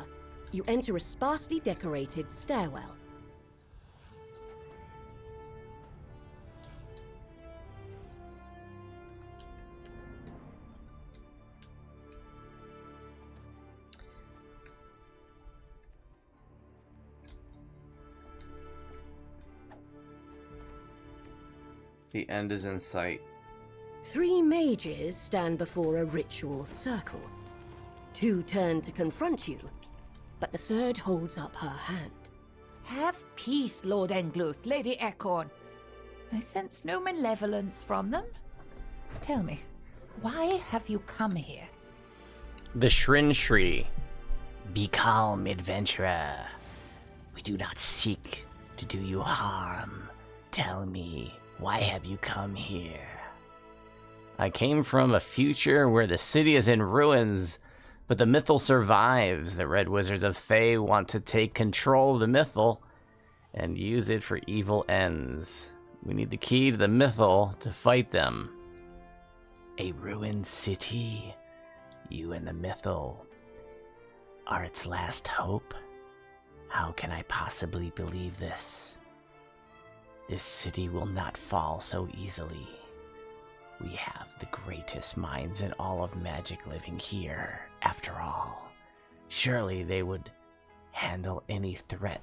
you enter a sparsely decorated stairwell. The end is in sight. 3 mages stand before a ritual circle. 2 turn to confront you, but the 3rd holds up her hand. Have peace, Lord Engluth, Lady Ekorn. I sense no malevolence from them. Tell me, why have you come here? The Shrin Shri. Be calm, adventurer. We do not seek to do you harm. Tell me, why have you come here? I came from a future where the city is in ruins, but the Mythal survives. The Red Wizards of Thay want to take control of the Mythal and use it for evil ends. We need the key to the Mythal to fight them. A ruined city? You and the Mythal are its last hope? How can I possibly believe this? This city will not fall so easily. We have the greatest minds in all of magic living here, after all. Surely they would handle any threat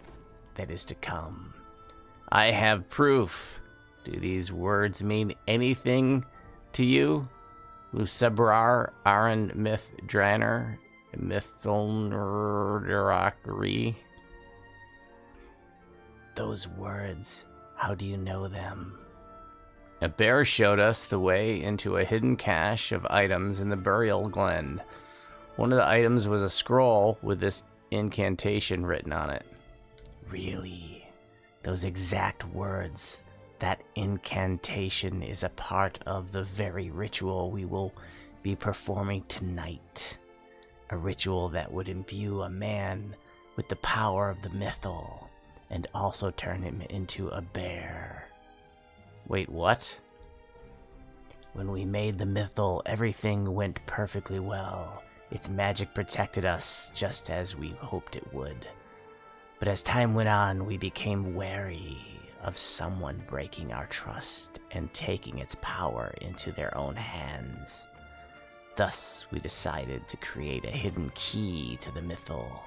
that is to come. I have proof. Do these words mean anything to you? Lucebrar, Aran, Myth, Drannor, Mythulnurderakri. Those words, how do you know them? A bear showed us the way into a hidden cache of items in the burial glen. One of the items was a scroll with this incantation written on it. Really? Those exact words, that incantation is a part of the very ritual we will be performing tonight. A ritual that would imbue a man with the power of the Mythal and also turn him into a bear. Wait, what? When we made the Mythal, everything went perfectly well. Its magic protected us just as we hoped it would. But as time went on, we became wary of someone breaking our trust and taking its power into their own hands. Thus, we decided to create a hidden key to the Mythal.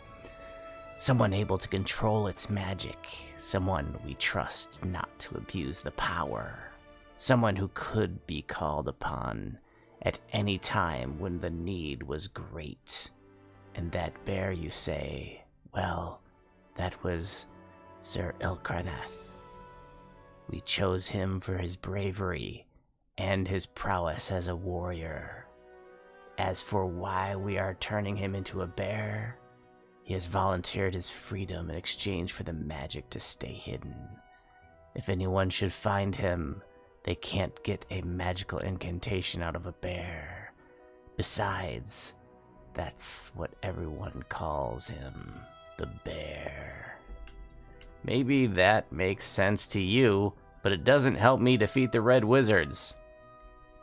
Someone able to control its magic. Someone we trust not to abuse the power. Someone who could be called upon at any time when the need was great. And that bear, you say, well, that was Sir Ilkranath. We chose him for his bravery and his prowess as a warrior. As for why we are turning him into a bear, he has volunteered his freedom in exchange for the magic to stay hidden. If anyone should find him, they can't get a magical incantation out of a bear. Besides, that's what everyone calls him, the bear. Maybe that makes sense to you, but it doesn't help me defeat the Red Wizards.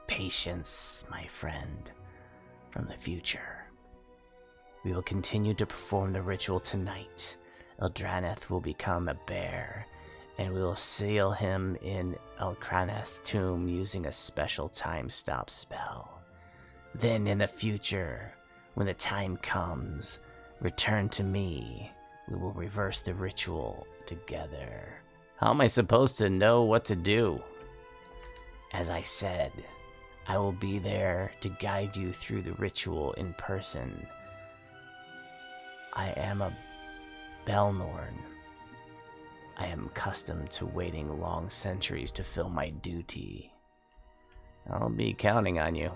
Patience, my friend, from the future. We will continue to perform the ritual tonight. Eldranath will become a bear, and we will seal him in Elkranath's tomb using a special time stop spell. Then in the future, when the time comes, return to me. We will reverse the ritual together. How am I supposed to know what to do? As I said, I will be there to guide you through the ritual in person. I am a Belnorn. I am accustomed to waiting long centuries to fill my duty. I'll be counting on you.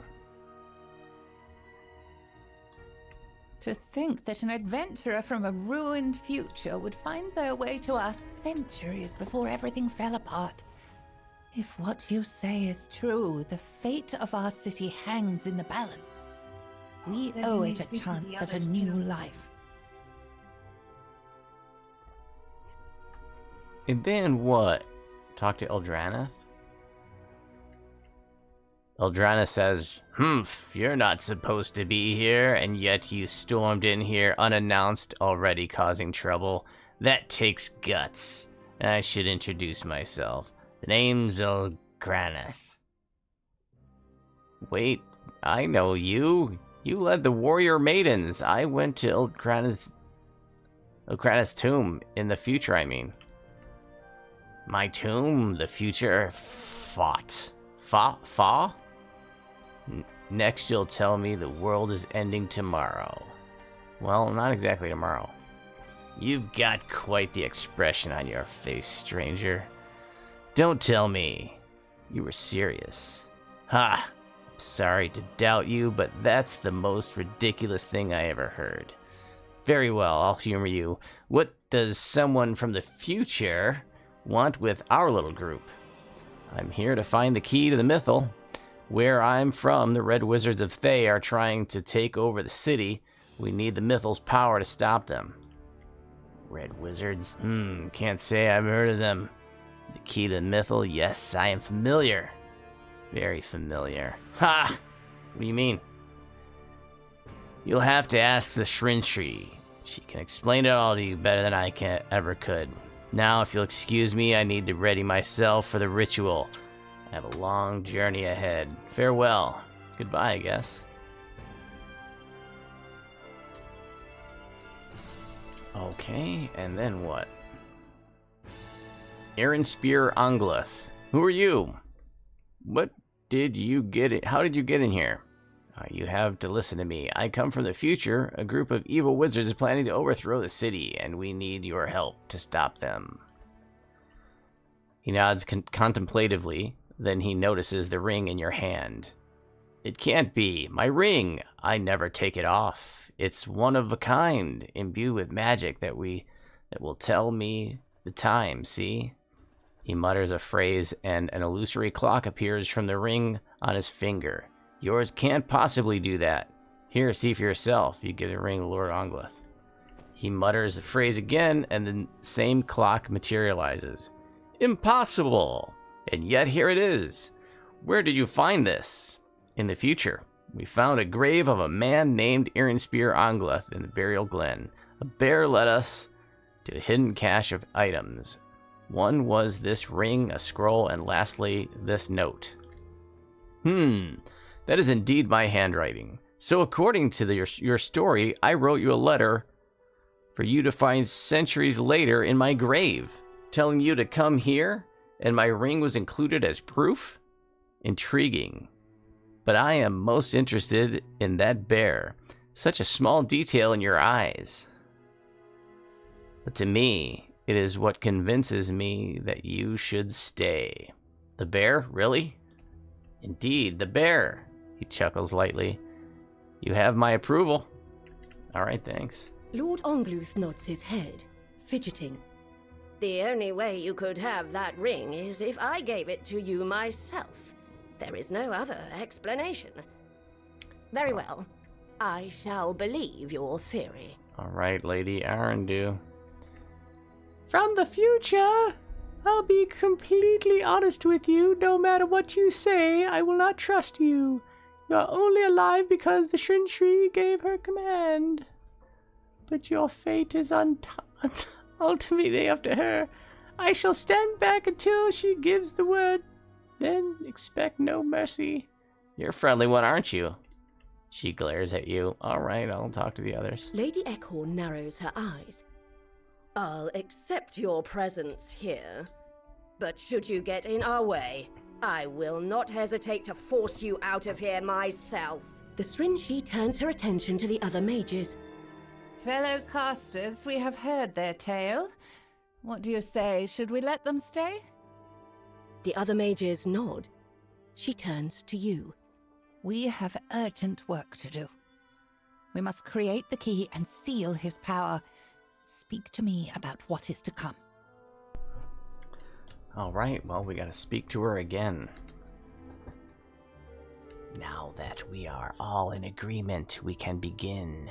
To think that an adventurer from a ruined future would find their way to us centuries before everything fell apart. If what you say is true, the fate of our city hangs in the balance. We Then owe you it a speak to chance the at a others, new too. life. And then what? Talk to Eldranath? Eldranath says, "Humph, you're not supposed to be here, and yet you stormed in here unannounced, already causing trouble. That takes guts. I should introduce myself. The name's Eldranath." Wait, I know you. You led the warrior maidens. I went to Eldranath's tomb, in the future, I mean. My tomb, the future, fought. Fa? Next you'll tell me the world is ending tomorrow. Well, not exactly tomorrow. You've got quite the expression on your face, stranger. Don't tell me you were serious. Ha! I'm sorry to doubt you, but that's the most ridiculous thing I ever heard. Very well, I'll humor you. What does someone from the future want with our little group? I'm here to find the key to the Missile. Where I'm from, the Red Wizards of Thay are trying to take over the city. We need the Missile's power to stop them. Red Wizards? Can't say I've heard of them. The key to the Missile? Yes, I am familiar. Very familiar. Ha! What do you mean? You'll have to ask the Shrintree. She can explain it all to you better than I ever could. Now, if you'll excuse me, I need to ready myself for the ritual. I have a long journey ahead. Farewell. Goodbye, I guess. Okay, and then what? Aaron Spear Angluth. Who are you? What did you get it? How did you get in here? You have to listen to me. I come from the future. A group of evil wizards is planning to overthrow the city, and we need your help to stop them. He nods contemplatively. Then he notices the ring in your hand. It can't be. My ring. I never take it off. It's one of a kind, imbued with magic that will tell me the time, see? He mutters a phrase and an illusory clock appears from the ring on his finger. Yours can't possibly do that. Here, see for yourself. You give the ring to Lord Angluth. He mutters the phrase again and the same clock materializes. Impossible! And yet here it is. Where did you find this? In the future, we found a grave of a man named Spear Angluth in the burial glen. A bear led us to a hidden cache of items. One was this ring, a scroll, and lastly, this note. That is indeed my handwriting. So according to your story, I wrote you a letter for you to find centuries later in my grave, telling you to come here, and my ring was included as proof? Intriguing. But I am most interested in that bear. Such a small detail in your eyes. But to me, it is what convinces me that you should stay. The bear? Really? Indeed, the bear. He chuckles lightly. You have my approval. All right, thanks. Lord Angluth nods his head, fidgeting. The only way you could have that ring is if I gave it to you myself. There is no other explanation. Very well. I shall believe your theory. All right, Lady Arendu. From the future, I'll be completely honest with you. No matter what you say, I will not trust you. You're only alive because the Shrintree gave her command. But your fate is ultimately up to her. I shall stand back until she gives the word. Then expect no mercy. You're a friendly one, aren't you? She glares at you. All right, I'll talk to the others. Lady Eckhorn narrows her eyes. I'll accept your presence here. But should you get in our way, I will not hesitate to force you out of here myself. The Shrintree turns her attention to the other mages. Fellow casters, we have heard their tale. What do you say? Should we let them stay? The other mages nod. She turns to you. We have urgent work to do. We must create the key and seal his power. Speak to me about what is to come. All right, well, we gotta speak to her again. Now that we are all in agreement, we can begin.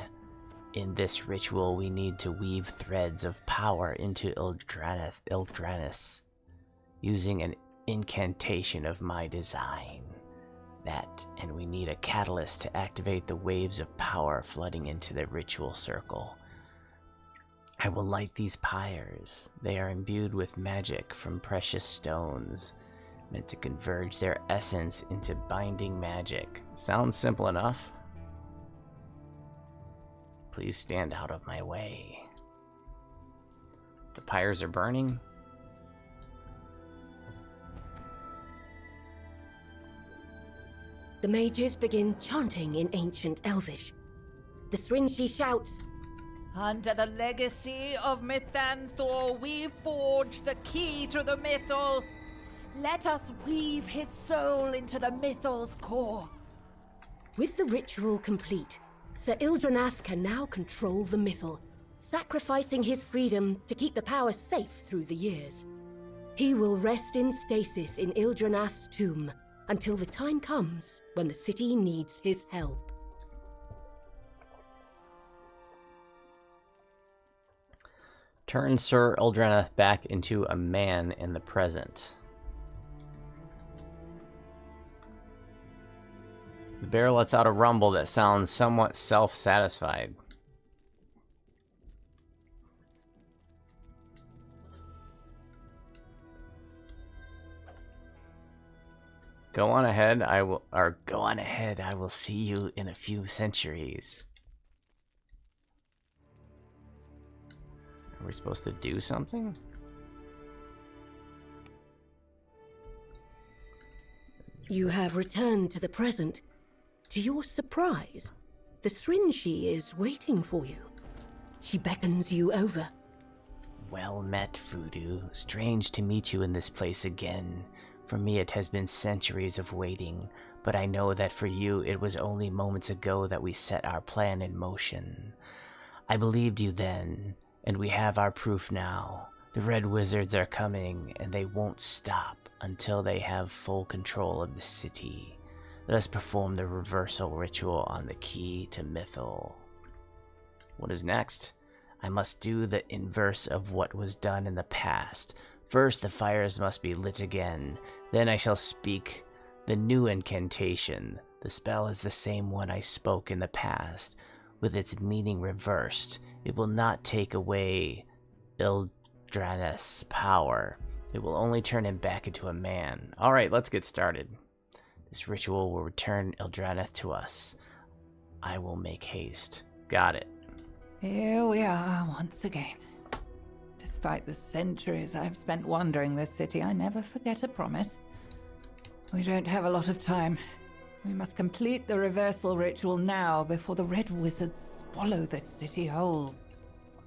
In this ritual, we need to weave threads of power into Ildranus, using an incantation of my design. And we need a catalyst to activate the waves of power flooding into the ritual circle. I will light these pyres. They are imbued with magic from precious stones, meant to converge their essence into binding magic. Sounds simple enough. Please stand out of my way. The pyres are burning. The mages begin chanting in ancient Elvish. The Srinshi shouts, "Under the legacy of Mithanthor, we forge the key to the Mythal. Let us weave his soul into the Mythal's core." With the ritual complete, Sir Ildranath can now control the Mythal, sacrificing his freedom to keep the power safe through the years. He will rest in stasis in Ildranath's tomb until the time comes when the city needs his help. Turn Sir Ildranath back into a man in the present. The bear lets out a rumble that sounds somewhat self-satisfied. Go on ahead, I will see you in a few centuries. Are we supposed to do something? You have returned to the present. To your surprise, the Srinshi is waiting for you. She beckons you over. Well met, Voodoo. Strange to meet you in this place again. For me it has been centuries of waiting, but I know that for you it was only moments ago that we set our plan in motion. I believed you then, and we have our proof now. The Red Wizards are coming, and they won't stop until they have full control of the city. Let us perform the reversal ritual on the key to Mythal. What is next? I must do the inverse of what was done in the past. First, the fires must be lit again. Then I shall speak the new incantation. The spell is the same one I spoke in the past, with its meaning reversed. It will not take away Ildranath's power. It will only turn him back into a man. Alright, let's get started. This ritual will return Ildranath to us. I will make haste. Got it. Here we are once again. Despite the centuries I've spent wandering this city, I never forget a promise. We don't have a lot of time. We must complete the reversal ritual now before the Red Wizards swallow this city whole.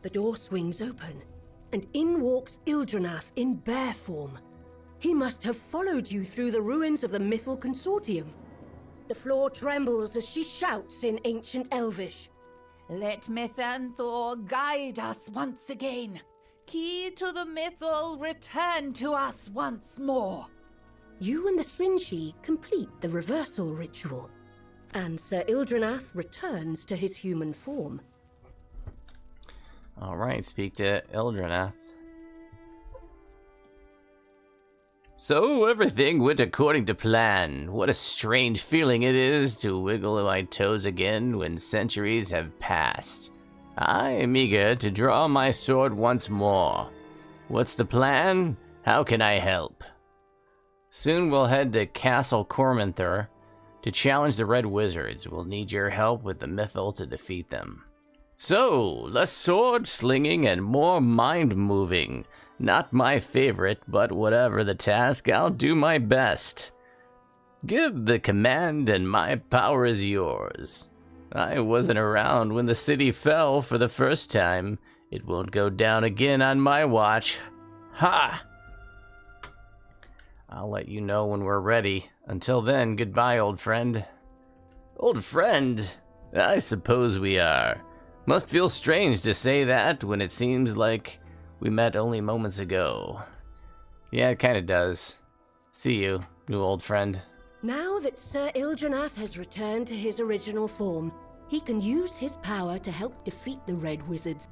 The door swings open, and in walks Ildranath in bear form. He must have followed you through the ruins of the Missile Consortium. The floor trembles as she shouts in ancient Elvish. Let Mithanthor guide us once again. Key to the Mythal, return to us once more. You and the Srinshi complete the reversal ritual, and Sir Ildranath returns to his human form. Alright, speak to Ildranath. So, everything went according to plan. What a strange feeling it is to wiggle my toes again when centuries have passed. I am eager to draw my sword once more. What's the plan? How can I help? Soon we'll head to Castle Cormanther to challenge the Red Wizards. We'll need your help with the Mythal to defeat them. So, less sword slinging and more mind moving. Not my favorite, but whatever the task, I'll do my best. Give the command and my power is yours. I wasn't around when the city fell for the first time. It won't go down again on my watch. Ha! I'll let you know when we're ready. Until then, goodbye, old friend. Old friend? I suppose we are. Must feel strange to say that when it seems like we met only moments ago. Yeah, it kinda does. See you, new old friend. Now that Sir Ildranath has returned to his original form, he can use his power to help defeat the Red Wizards.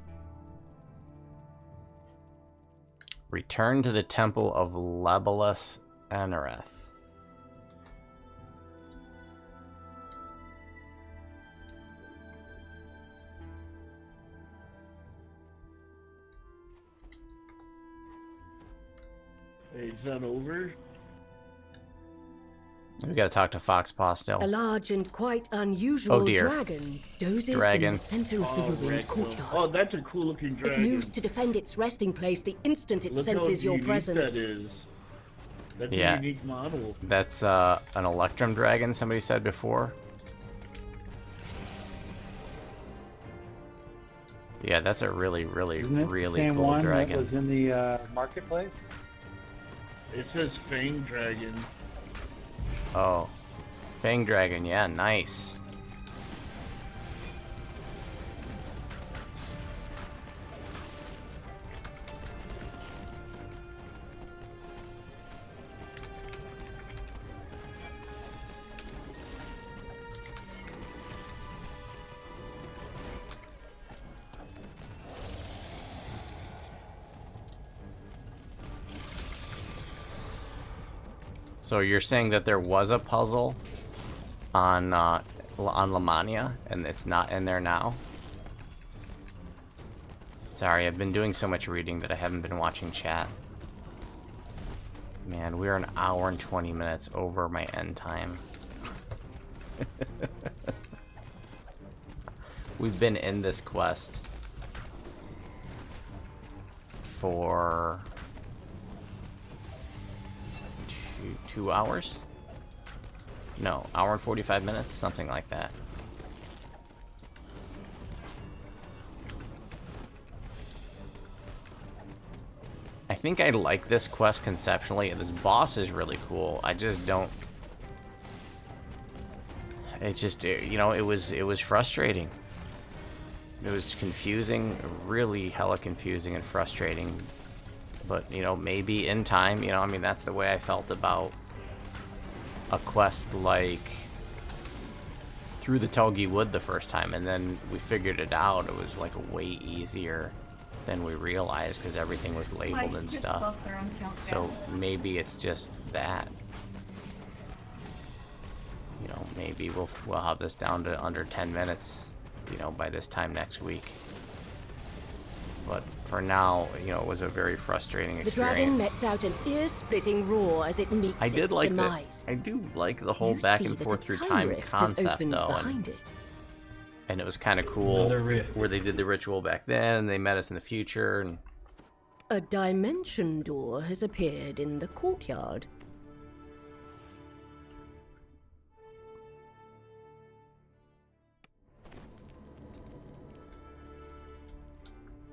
Return to the Temple of Labelus Anoreth. Hey, it's not over? We gotta talk to Foxpaw still. A large and quite unusual Oh dear. dragon dozes in the center of the ruined courtyard. Oh, that's a cool looking dragon. It moves to defend its resting place the instant it Look senses how your unique presence. that is. That's Yeah. a unique model. That's an Electrum Dragon, somebody said before. Yeah, that's a really, really, Isn't it really the same cool one dragon. that was in the marketplace? It says Fang Dragon. Oh. Fang Dragon, yeah, nice. So you're saying that there was a puzzle on Lamania, and it's not in there now? Sorry, I've been doing so much reading that I haven't been watching chat. Man, we're an hour and 20 minutes over my end time. We've been in this quest for 2 hours? No, hour and 45 minutes, something like that. I think I like this quest conceptually. This boss is really cool. I just don't. It just, you know, it was frustrating. It was confusing, really hella confusing and frustrating. But, you know, maybe in time, you know, I mean, that's the way I felt about a quest like Through the Tulgi Wood the first time, and then we figured it out. It was like way easier than we realized because everything was labeled and stuff. So maybe it's just that. You know, maybe we'll have this down to under 10 minutes, you know, by this time next week. But for now, you know, it was a very frustrating experience. The dragon lets out an ear-splitting roar as it meets I did its like demise. I do like the whole You back see and that forth a through time time rift has concept, opened though, behind it. and it was kind of cool Another rift. where they did the ritual back then, and they met us in the future, and A dimension door has appeared in the courtyard.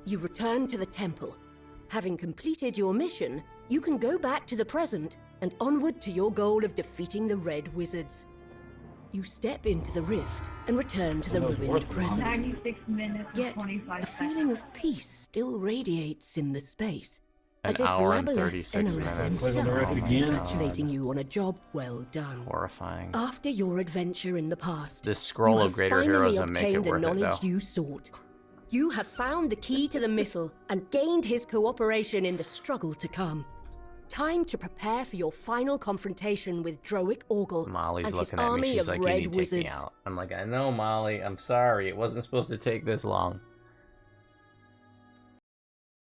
You return to the temple. Having completed your mission, you can go back to the present and onward to your goal of defeating the Red Wizards. You step into the rift and return to the ruined present. 96 minutes and Yet, 25 a feeling seconds. of peace still radiates in the space. An As if hour and Labalus 36 Enareth minutes. himself Oh is my congratulating you on a job well done. horrifying. After your adventure in the past, This scroll you of have greater finally heroism makes it obtained the worth it, knowledge though. you sought. You have found the key to the Missile and gained his cooperation in the struggle to come. Time to prepare for your final confrontation with Droic Orgel Molly's and his looking at me. army She's of like, "You Red need to take me Wizards. out." I'm like, "I know, Molly. I'm sorry. It wasn't supposed to take this long."